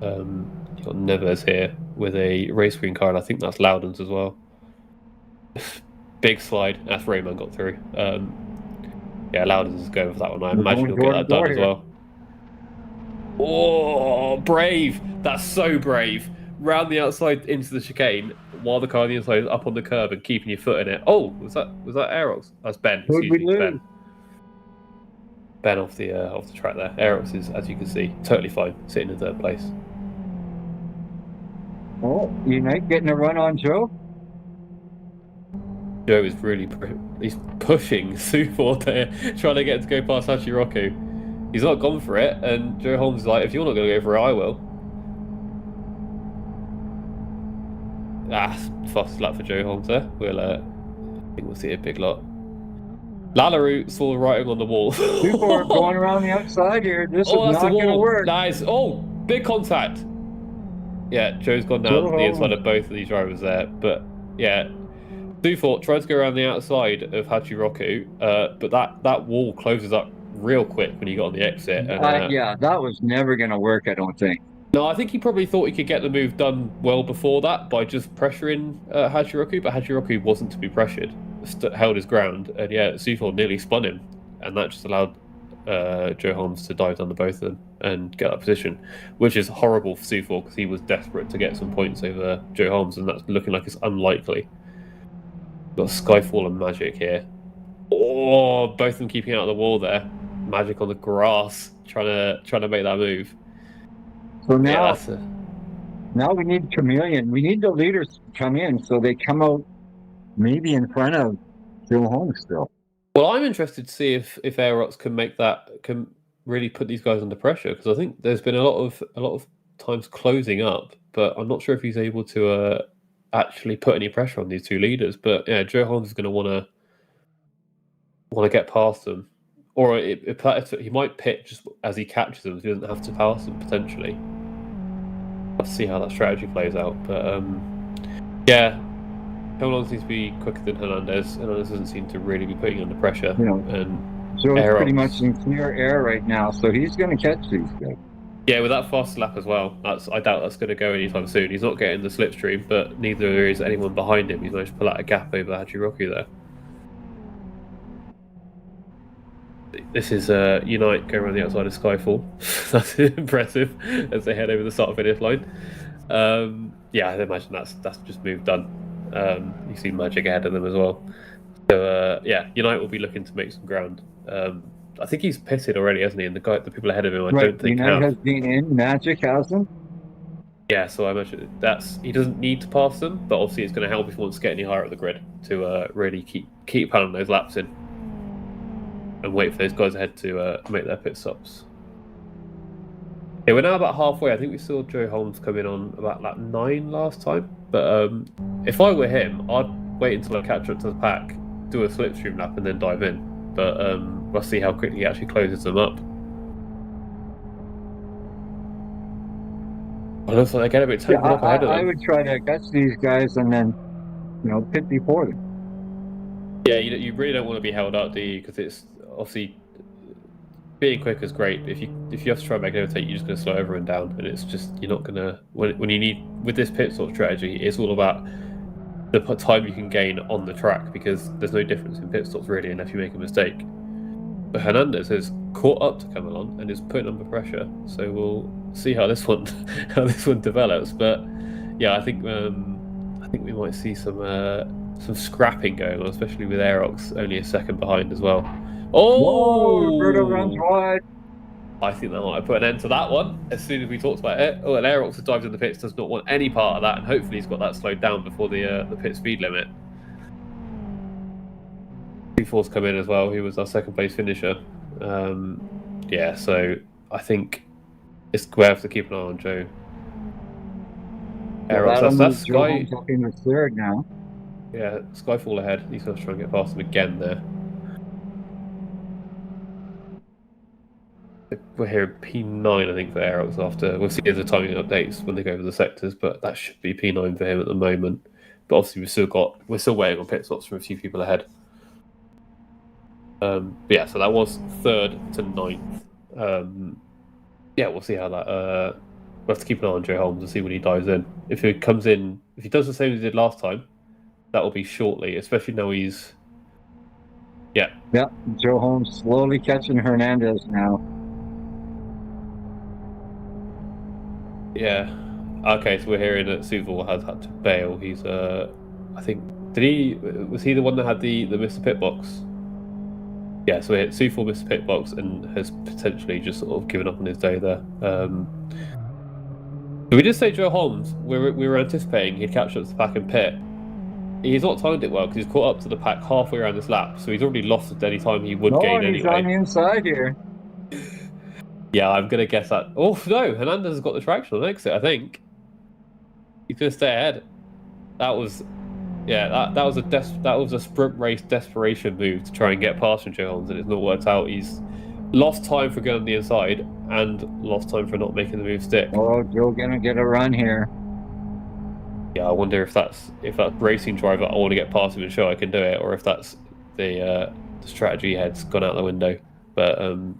You've got Neves here with a race green car, and I think that's Loudons as well. Big slide. That's Rayman got through. Yeah, Loudons is going for that one. I imagine he'll get that done as well. Oh, brave! That's so brave. Round the outside into the chicane while the car on the inside is up on the curb and keeping your foot in it. Oh, was that Aerox? That's Ben. Excuse me, Ben. Ben off the track there. Aerox is, as you can see, totally fine, sitting in 3rd place. Oh, Unite getting a run on Joe. Joe is really he's pushing Sufor there, trying to get to go past Hachiroku. He's not gone for it, and Joe Holmes is like, if you're not going to go for it, I will. Fast lap for Joe Holmes there. I think we'll see a big lot. Lallaroo saw the writing on the wall. Sufor going around the outside here. This is not going to work. Nice. Oh, big contact. Yeah, Joe's gone down the inside of both of these drivers there. But yeah, Sufor tried to go around the outside of Hachiroku, but that wall closes up real quick when he got on the exit. And, yeah, that was never going to work, I don't think. No, I think he probably thought he could get the move done well before that by just pressuring Hachiroku, but Hachiroku wasn't to be pressured. Held his ground, and yeah, Sufor nearly spun him, and that just allowed Joe Holmes to dive down the both of them and get that position, which is horrible for Sufor because he was desperate to get some points over Joe Holmes, and that's looking like it's unlikely. Got Skyfall and Magic here. Oh, both of them keeping out of the wall there. Magic on the grass, trying to make that move. So now, now we need Chameleon. We need the leaders to come in so they come out maybe in front of Joe Holmes still. Well, I'm interested to see if Aerox can really put these guys under pressure, because I think there's been a lot of times closing up, but I'm not sure if he's able to actually put any pressure on these two leaders. But yeah, Joe Holmes is going to want to get past them, or he might pit just as he catches them, so he doesn't have to pass them potentially. Let's see how that strategy plays out. But yeah. Hernandez seems to be quicker than Hernandez. Hernandez doesn't seem to really be putting under pressure. And Joe's pretty much in clear air right now, so he's going to catch these guys. Yeah, with that fast lap as well. I doubt that's going to go anytime soon. He's not getting the slipstream, but neither is anyone behind him. He's managed to pull out a gap over Hachiroku there. This is Unite going around the outside of Skyfall. That's impressive as they head over the start finish line. Yeah, I imagine that's just move done. You see Magic ahead of them as well. So yeah, Unite will be looking to make some ground. I think he's pitted already, hasn't he? And the people ahead of him, I don't think Unite has been in. Magic hasn't. Yeah, so I imagine he doesn't need to pass them, but obviously it's going to help if he wants to get any higher up the grid to really keep pounding those laps in and wait for those guys ahead to make their pit stops. Yeah, we're now about halfway. I think we saw Joe Holmes come in on about lap 9 last time. But if I were him, I'd wait until I catch up to the pack, do a slipstream lap, and then dive in. But we'll see how quickly he actually closes them up. It looks like they get a bit tangled up ahead of them. I would try to catch these guys and then, pit before them. Yeah, you really don't want to be held up, do you? Because it's obviously being quick is great. If you have to try and make an overtake, you're just going to slow everyone down, and it's just you're not going to when you need with this pit stop strategy. It's all about the time you can gain on the track, because there's no difference in pit stops really unless you make a mistake. But Hernandez has caught up to come along and is putting under pressure, so we'll see how this one develops. But yeah, I think we might see some scrapping going on, especially with Aerox only a second behind as well. Oh, Roberto runs wide. I think that might have put an end to that one as soon as we talked about it. Oh, and Aerox has dived in the pits, does not want any part of that, and hopefully he's got that slowed down before the pit speed limit. Sufor's come in as well. He was our second place finisher. Yeah, so I think we have to keep an eye on Joe. Aerox, that's Sky. In the third now. Yeah, Skyfall ahead. He's going to try and get past him again there. We're here at P9, I think, for Aerox after. We'll see the timing updates when they go over the sectors, but that should be P9 for him at the moment. But obviously, we're still waiting on pit stops from a few people ahead. Yeah, so that was 3rd to 9th. Yeah, we'll see how that. We'll have to keep an eye on Joe Holmes and see when he dives in. If he comes in, if he does the same as he did last time, that will be shortly. Especially now he's. Yeah. Yeah, Joe Holmes slowly catching Hernandez now. Yeah. Okay, so we're hearing that Sufor has had to bail. He's I think was he the one that had the Mr. Pit box? Yeah, so Sufor missed the pit box and has potentially just sort of given up on his day there. We did say Joe Holmes, we were anticipating he'd catch up to the pack and pit. He's not timed it well because he's caught up to the pack halfway around this lap, so he's already lost at any time he would gain he's anyway. on the inside here. Yeah, I'm going to guess that. Oh, no, Hernandez has got the traction on exit, I think. He's going to stay ahead. That was... Yeah, that was a sprint race desperation move to try and get past Joe Holmes, and it's not worked out. He's lost time for going on the inside and lost time for not making the move stick. Oh, Joe gonna get a run here. Yeah, I wonder if that's racing driver. I want to get past him and show I can do it, or if that's the strategy head's gone out the window. But I mean,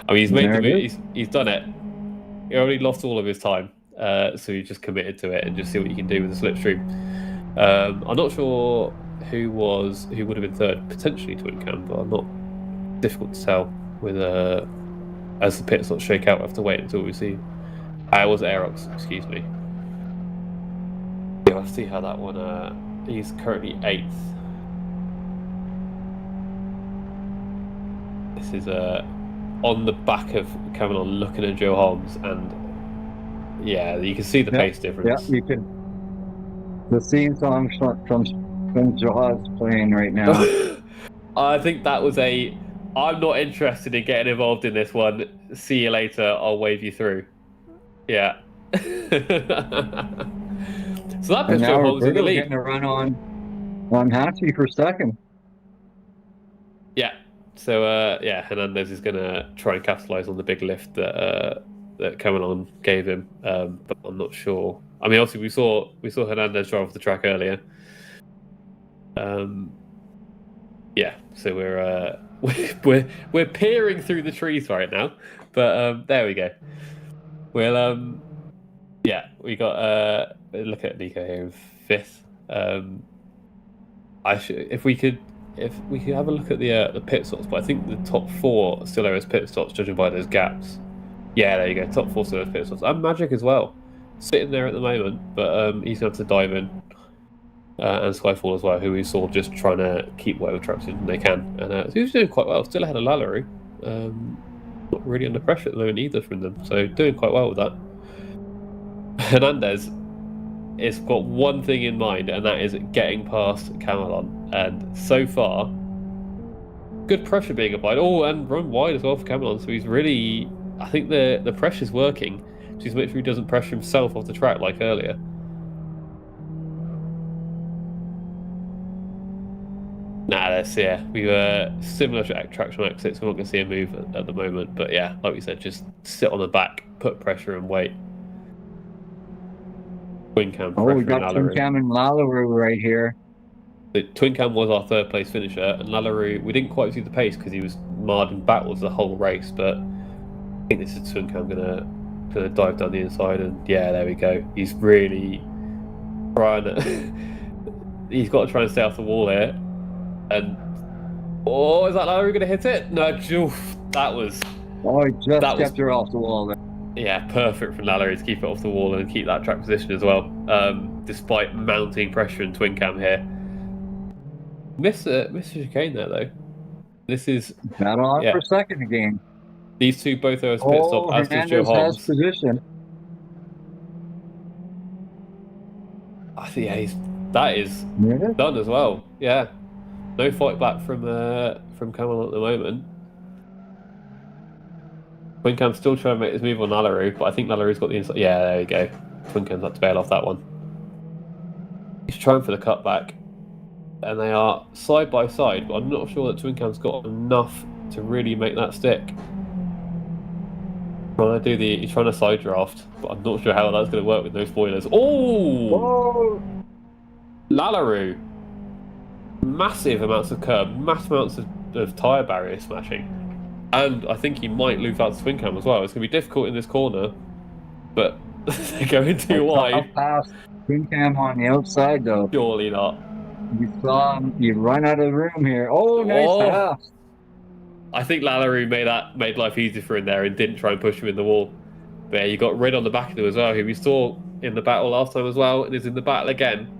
he's made the move. He's done it. He already lost all of his time, so he just committed to it and just see what you can do with the slipstream. I'm not sure who would have been third, potentially Twin Cam, but I'm not. Difficult to tell with as the pits not shake out. We have to wait until we see. It was Aerox, excuse me. Yeah, we'll see how that one. He's currently 8th. This is on the back of Cameron looking at Joe Holmes, and yeah, you can see the pace difference. Yeah, you can. The theme song from Jaws playing right now. I think that was I'm not interested in getting involved in this one. See you later. I'll wave you through. Yeah. So that puts Joe Holmes in the lead. Getting a run on Hatchie for second. Yeah. So yeah, Hernandez is going to try and capitalize on the big lift that Cameron gave him, but I'm not sure. I mean, obviously we saw Hernandez drive off the track earlier. Yeah. So we're peering through the trees right now, but there we go. Well, yeah, we got look at Nico here in 5th. If we could have a look at the pit stops, but I think the top 4 still are as pit stops, judging by those gaps. Yeah, there you go. Top 4 still as pit stops. And Magic as well, sitting there at the moment, but he's going to have to dive in. And Skyfall as well, who we saw just trying to keep whatever traction they can. And so he was doing quite well, still ahead of Lallery. Not really under pressure at the moment either from them, so doing quite well with that. Hernandez has got one thing in mind, and that is getting past Camelon. And so far, good pressure being applied. Oh, and run wide as well for Camelon, so he's really... I think the pressure's working. Just make sure he doesn't pressure himself off the track like earlier. Nah, we were similar traction exits. We're not going to see a move at the moment, but yeah, like we said, just sit on the back, put pressure and wait. Twin Cam. Oh, we got Twin Cam and Lallery right here. The Twin Cam was our 3rd place finisher, and Lallery, we didn't quite see the pace because he was marred in battles the whole race, but I think this is Twin Cam gonna dive down the inside, and yeah, there we go. He's really trying to. He's got to try and stay off the wall here. And is that Lallery going to hit it? No, that was. Oh, he just kept her off the wall there. Yeah, perfect from Lallery to keep it off the wall and keep that track position as well, despite mounting pressure in Twin Cam here. Miss a chicane there though. This is battle on for second again. These two both are as pit stop, as does Joe Holmes. Has position. I think that is done as well. Yeah. No fight back from Cameron at the moment. Twin Cam's still trying to make his move on Lallery, but I think Lallery's got the inside. Yeah, there you go. Twin Cam's had to bail off that one. He's trying for the cutback, and they are side by side, but I'm not sure that Twin Cam's got enough to really make that stick. He's trying to side draft, but I'm not sure how that's going to work with no spoilers. Oh! Lallery. Massive amounts of curb, massive amounts of tyre barrier smashing. And I think he might lose out to Twin Cam as well. It's going to be difficult in this corner, but they're going too wide. Twin Cam on the outside, though. Surely not. You saw him, you run out of the room here. Oh, nice pass. I think Lallery made life easier for him there and didn't try and push him in the wall. But yeah, you got Red on the back of him as well, who we saw in the battle last time as well, and is in the battle again.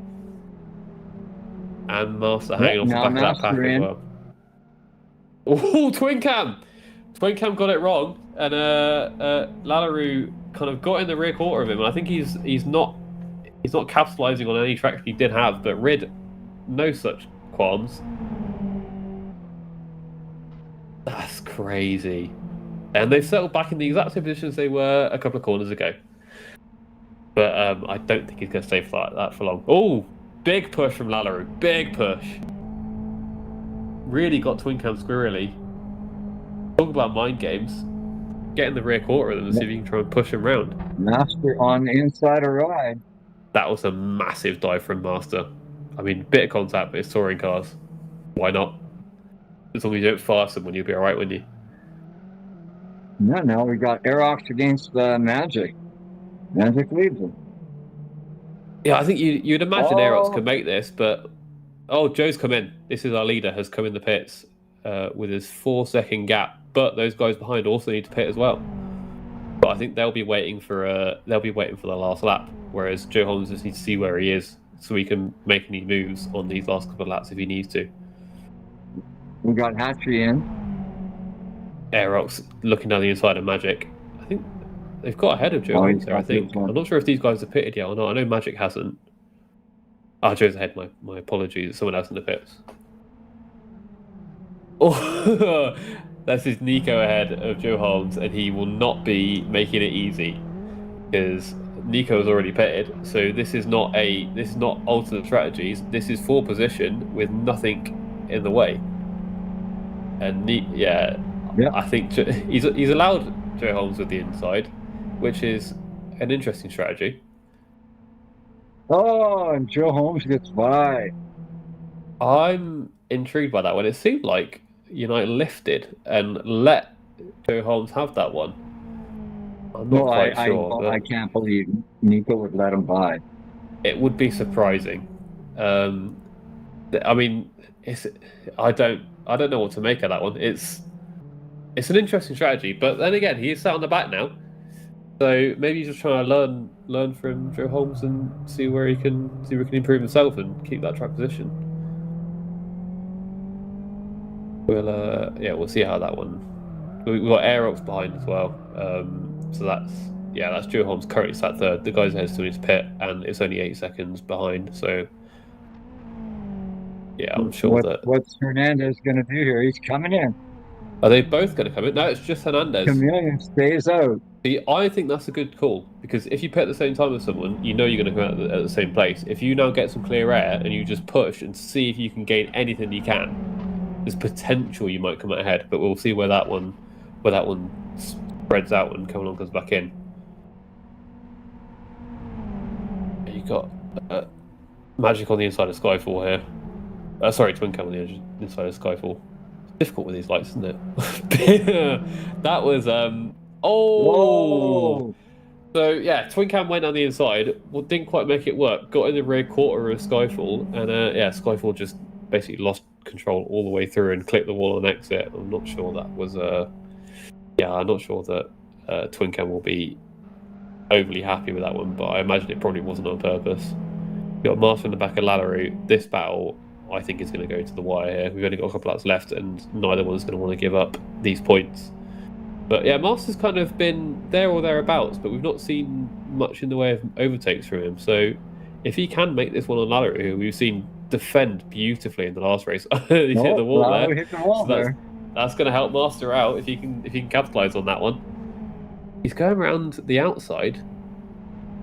And Master hanging off the back of that pack as well. Oh, Twin Cam! Twin Cam got it wrong, and Lallery kind of got in the rear quarter of him, and I think he's not capitalising on any traction he did have, but Rid, no such qualms. That's crazy. And they've settled back in the exact same position as they were a couple of corners ago. But I don't think he's going to stay like that for long. Oh, big push from Lalleroux. Big push. Really got Twin Cam squirrely. Talk about mind games. Get in the rear quarter of them and see if you can try and push him round. Master on the inside of ride. That was a massive dive from Master. I mean, bit of contact, but it's touring cars. Why not? As long as you don't fast them, you'll be all right, wouldn't you? No, now we got Aerox against Magic. Magic leads him. Yeah, I think you'd imagine Aerox could make this, but Joe's come in. This is our leader, has come in the pits with his 4-second gap. But those guys behind also need to pit as well. But I think they'll be waiting for the last lap, whereas Joe Holmes just needs to see where he is so he can make any moves on these last couple of laps if he needs to. We got Hatchery in. Aerox looking down the inside of Magic. I think they've got ahead of Joe Holmes there, I think. I'm not sure if these guys are pitted yet or not. I know Magic hasn't. Joe's ahead. My apologies. Someone else in the pits. Oh, that's his Nico ahead of Joe Holmes, and he will not be making it easy because Nico is already pitted. So this is not alternate strategies. This is full position with nothing in the way. And I think he's allowed Joe Holmes with the inside, which is an interesting strategy. Oh, and Joe Holmes gets by. I'm intrigued by that one. It seemed like United lifted and let Joe Holmes have that one. I'm not quite sure. I can't believe Nico would let him by. It would be surprising. I mean, I don't know what to make of that one. It's an interesting strategy, but then again, he is sat on the back now, so maybe he's just trying to learn from Joe Holmes and see where he can improve himself and keep that track position. We'll see how that one. We've got Aerox behind as well, so that's Joe Holmes currently sat third. The guys ahead still need to pit, and it's only 8 seconds behind. So I'm sure what's Hernandez going to do here? He's coming in. Are they both going to come in? No, it's just Hernandez. Chameleon stays out. See, I think that's a good call, because if you pit at the same time as someone, you know you're going to come out at the same place. If you now get some clear air and you just push and see if you can gain anything you can, there's potential you might come out ahead, but we'll see where that one spreads out and come along comes back in. You got Magic on the inside of Skyfall here. Sorry, Twin Cam on the inside of Skyfall. It's difficult with these lights, isn't it? That was Whoa. So yeah, Twin Cam went on the inside, didn't quite make it work. Got in the rear quarter of Skyfall, and Skyfall just basically lost control all the way through and clipped the wall on exit. I'm not sure that was I'm not sure that Twin Cam will be overly happy with that one, but I imagine it probably wasn't on purpose. We've got Master in the back of Lalleroux. This battle, I think, is going to go to the wire here. We've only got a couple laps left, and neither one's going to want to give up these points. But yeah, Master's kind of been there or thereabouts, but we've not seen much in the way of overtakes from him. So if he can make this one on Lalleroux, who we've seen defend beautifully in the last race, he's hit the wall there. Hit the wall there. That's going to help Master out if he can capitalise on that one. He's going around the outside.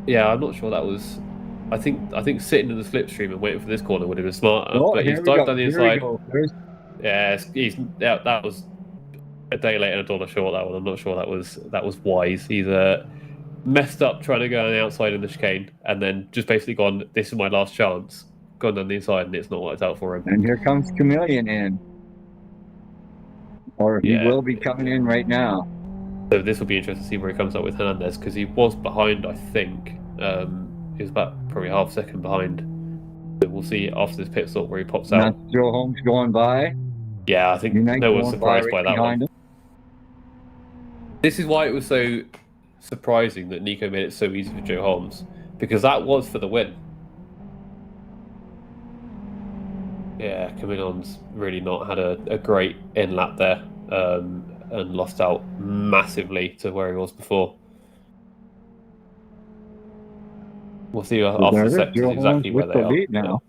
Yeah, I'm not sure that was. I think sitting in the slipstream and waiting for this corner would have been smarter. But he's dived down the inside. Yeah, that was a day late and a dollar short. That one. I'm not sure that was wise. He's messed up trying to go on the outside in the chicane, and then just basically gone, this is my last chance. Gone down the inside, and it's not worked out for him. And here comes Chameleon in. Or he will be coming in right now. So this will be interesting to see where he comes up with Hernandez, because he was behind, I think. He was about probably half a second behind. But we'll see after this pit stop where he pops out. That's Joe Holmes going by. Yeah, I think no one's surprised by that one. This is why it was so surprising that Nico made it so easy for Joe Holmes, because that was for the win. Yeah, Camillon's really not had a great in-lap there, and lost out massively to where he was before. We'll see after the sectors exactly where they the are. lead now.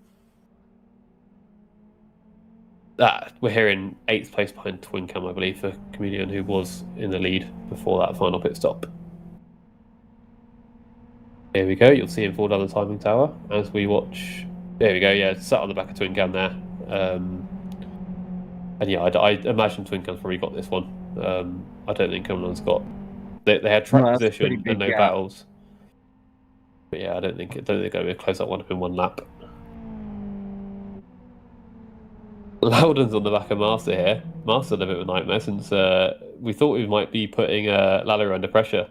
We're here in 8th place behind Twin Cam, I believe, for Comedian, who was in the lead before that final pit stop. Here we go. You'll see him fall down the timing tower as we watch. There we go. Yeah, sat on the back of Twin Cam there. And yeah, I imagine Twin Cam's probably got this one. I don't think Cumberland's got. They had track position and no battles. But yeah, I don't think they're going to close that one up in one lap. Loudon's on the back of Master here. Master's a bit of a nightmare since we thought we might be putting Lalo under pressure.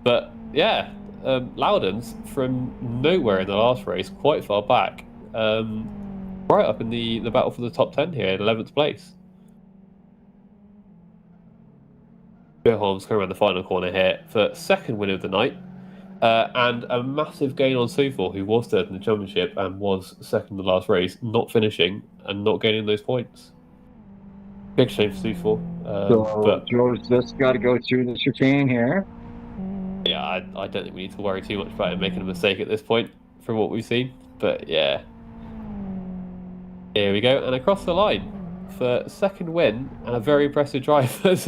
But yeah, Loudon's from nowhere in the last race, quite far back. Right up in the battle for the top 10 here in 11th place. Joe Holmes coming around the final corner here for second win of the night. And a massive gain on Sufal, who was third in the championship and was second in the last race, not finishing and not gaining those points. Big shame for Sufal. But Joe's just got to go through the chicane here. Yeah, I don't think we need to worry too much about him making a mistake at this point from what we've seen. But yeah. Here we go, and across the line for second win and a very impressive drive as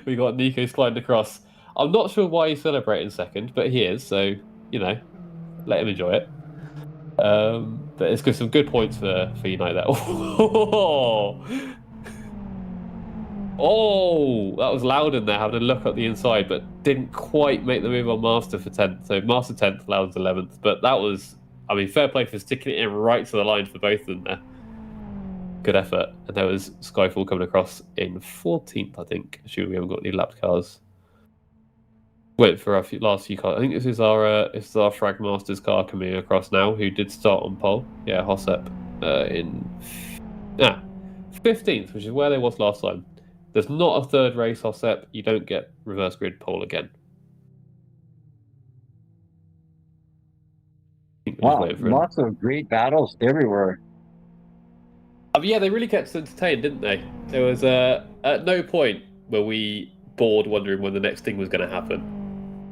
we got Nico sliding across. I'm not sure why he's celebrating second, but he is, so, you know, let him enjoy it. But it's got some good points for Unite there. Oh, that was Loudon there having a look at the inside, but didn't quite make the move on Master for 10th. So Master 10th, Loudon's 11th. But that was, I mean, fair play for sticking it in right to the line for both of them there. Good effort. And there was Skyfall coming across in 14th, I think. Assuming we haven't got any lapped cars. Wait for our last few cars. I think this is our Fragmaster's car coming across now, who did start on pole. Yeah, Hossep in 15th, which is where they was last time. There's not a third race, Hossep. You don't get reverse grid pole again. Wow, lots of great battles everywhere. Yeah, they really kept us entertained, didn't they? There was at no point were we bored wondering when the next thing was going to happen,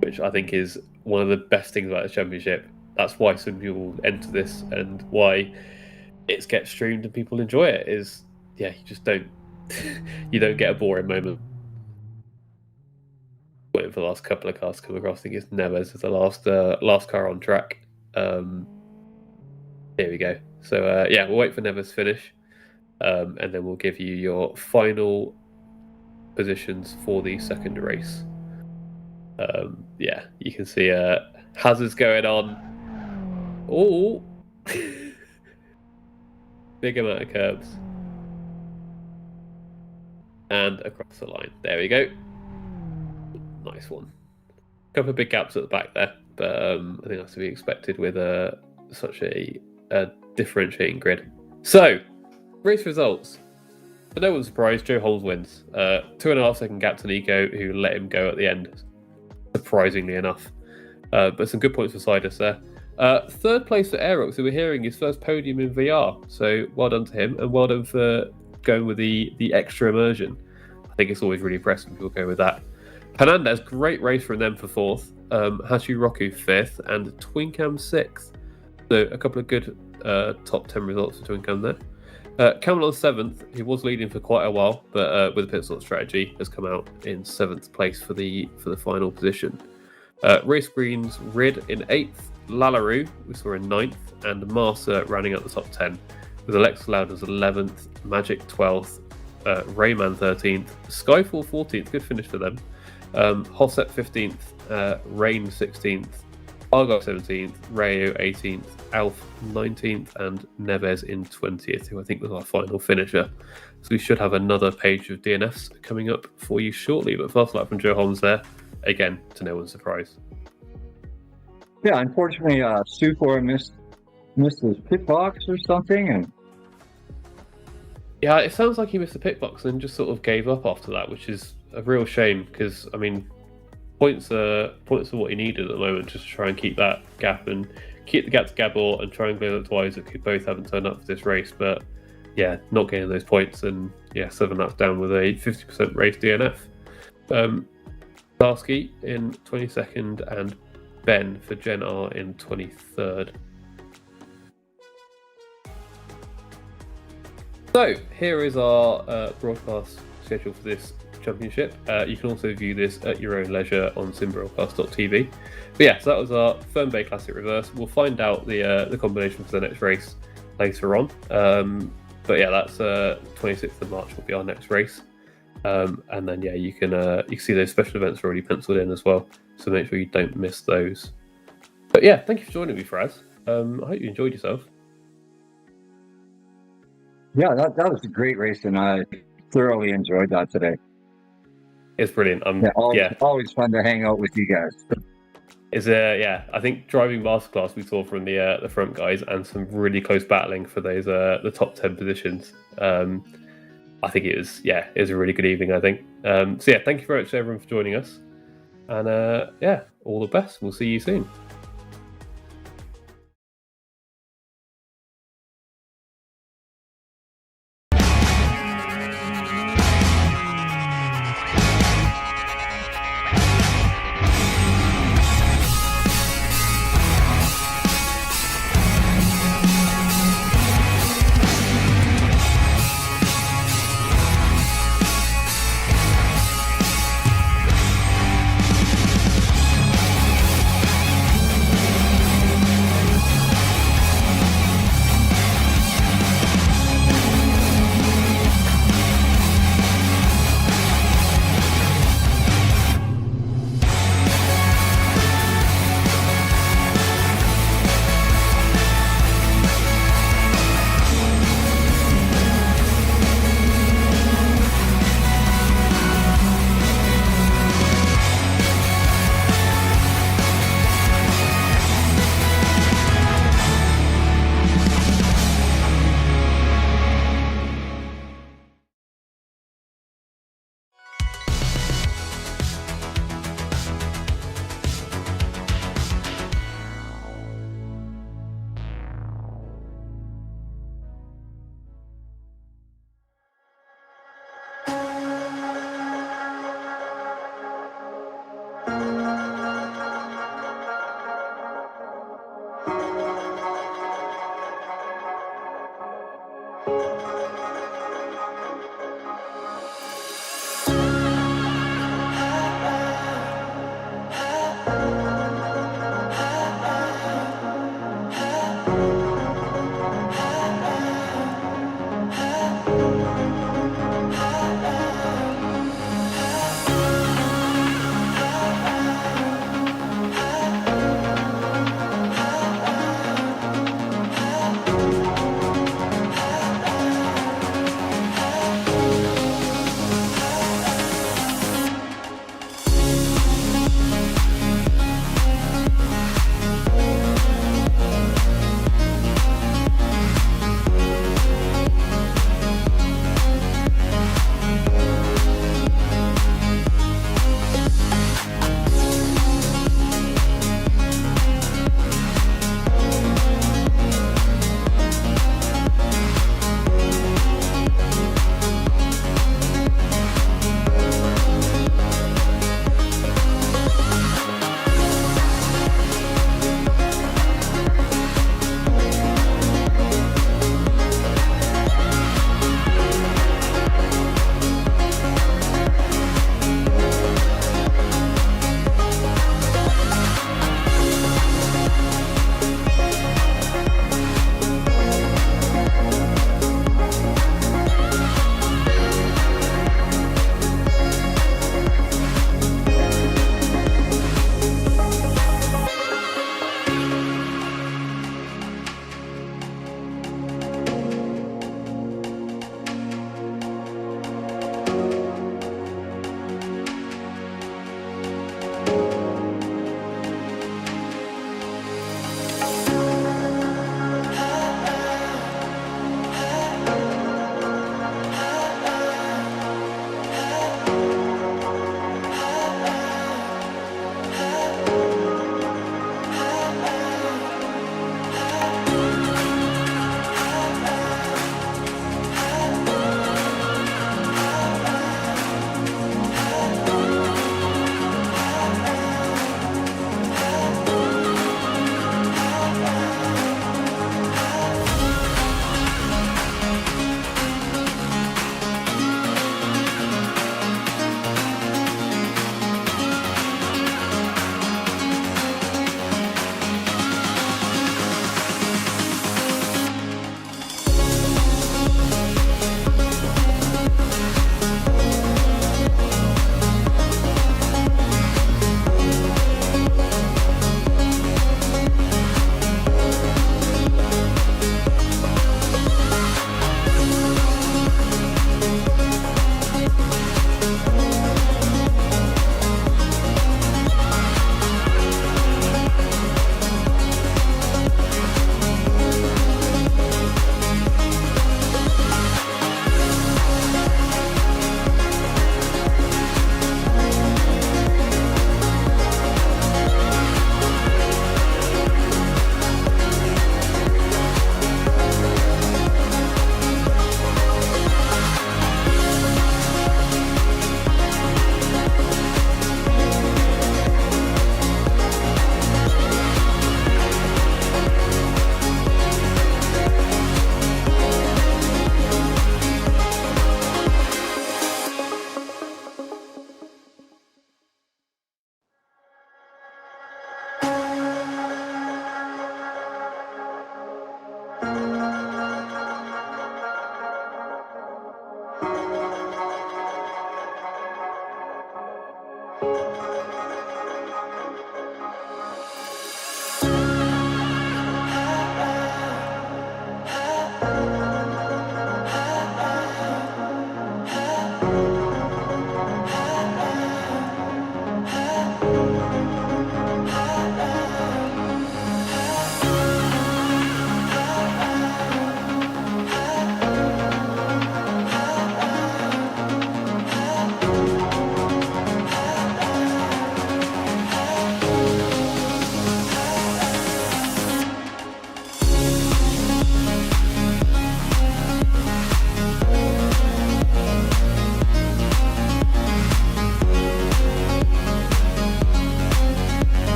which I think is one of the best things about the championship. That's why some people enter this and why it gets streamed and people enjoy it. Is yeah, you just don't you don't get a boring moment. Waiting for the last couple of cars to come across. I think it's Neves is the last car on track. Here we go. So yeah, we'll wait for Neves to finish. And then we'll give you your final positions for the second race. Yeah, you can see hazards going on. Oh, big amount of curbs. And across the line. There we go. Nice one. A couple of big gaps at the back there, but I think that's to be expected with such a differentiating grid. So, race results. For no one's surprise, Joe Holmes wins. 2.5 second gap to Nico, who let him go at the end, surprisingly enough. But some good points for Sidus there. Third place for Aerox, who we're hearing his first podium in VR. So well done to him, and well done for going with the extra immersion. I think it's always really impressive when people go with that. Hernandez, great race from them for 4th. Hachu Roku 5th, and Twincam 6th. So a couple of good top 10 results for Twincam there. Cameron 7th, he was leading for quite a while, but with a pit stop strategy, has come out in 7th place for the final position. Race Greens, Rid in 8th, Lallaroo, we saw in 9th, and Marsa rounding out the top 10, with Alexa Loudon's 11th, Magic 12th, Rayman 13th, Skyfall 14th, good finish for them, Hossep 15th, Rain 16th, Argyle 17th, Rayo 18th, Alf 19th, and Neves in 20th, who I think was our final finisher. So we should have another page of DNFs coming up for you shortly. But first lap from Joe Holmes there, again, to no one's surprise. Yeah, unfortunately, Sukor missed his pit box or something, and yeah, it sounds like he missed the pit box and just sort of gave up after that, which is a real shame because I mean, points are what he needed at the moment, just to try and keep that gap and keep the gap to Gabor and try and clear up to Isaac, who both haven't turned up for this race. But yeah, not getting those points, and yeah, 7 laps down with a 50% race DNF. Starsky in 22nd and Ben for Gen R in 23rd. So here is our broadcast schedule for this championship. You can also view this at your own leisure on simbroadcast.tv. But yeah, so that was our Fern Bay Classic Reverse. We'll find out the combination for the next race later on. But yeah, that's 26th of March will be our next race. And then yeah, you can see those special events are already penciled in as well. So make sure you don't miss those. But yeah, thank you for joining me, Fraz. I hope you enjoyed yourself. Yeah, that was a great race, and I thoroughly enjoyed that today. It's brilliant. Always fun to hang out with you guys. I think driving masterclass we saw from the front guys and some really close battling for those the top 10 positions. I think it was a really good evening, I think. So yeah, thank you very much to everyone for joining us. And all the best. We'll see you soon.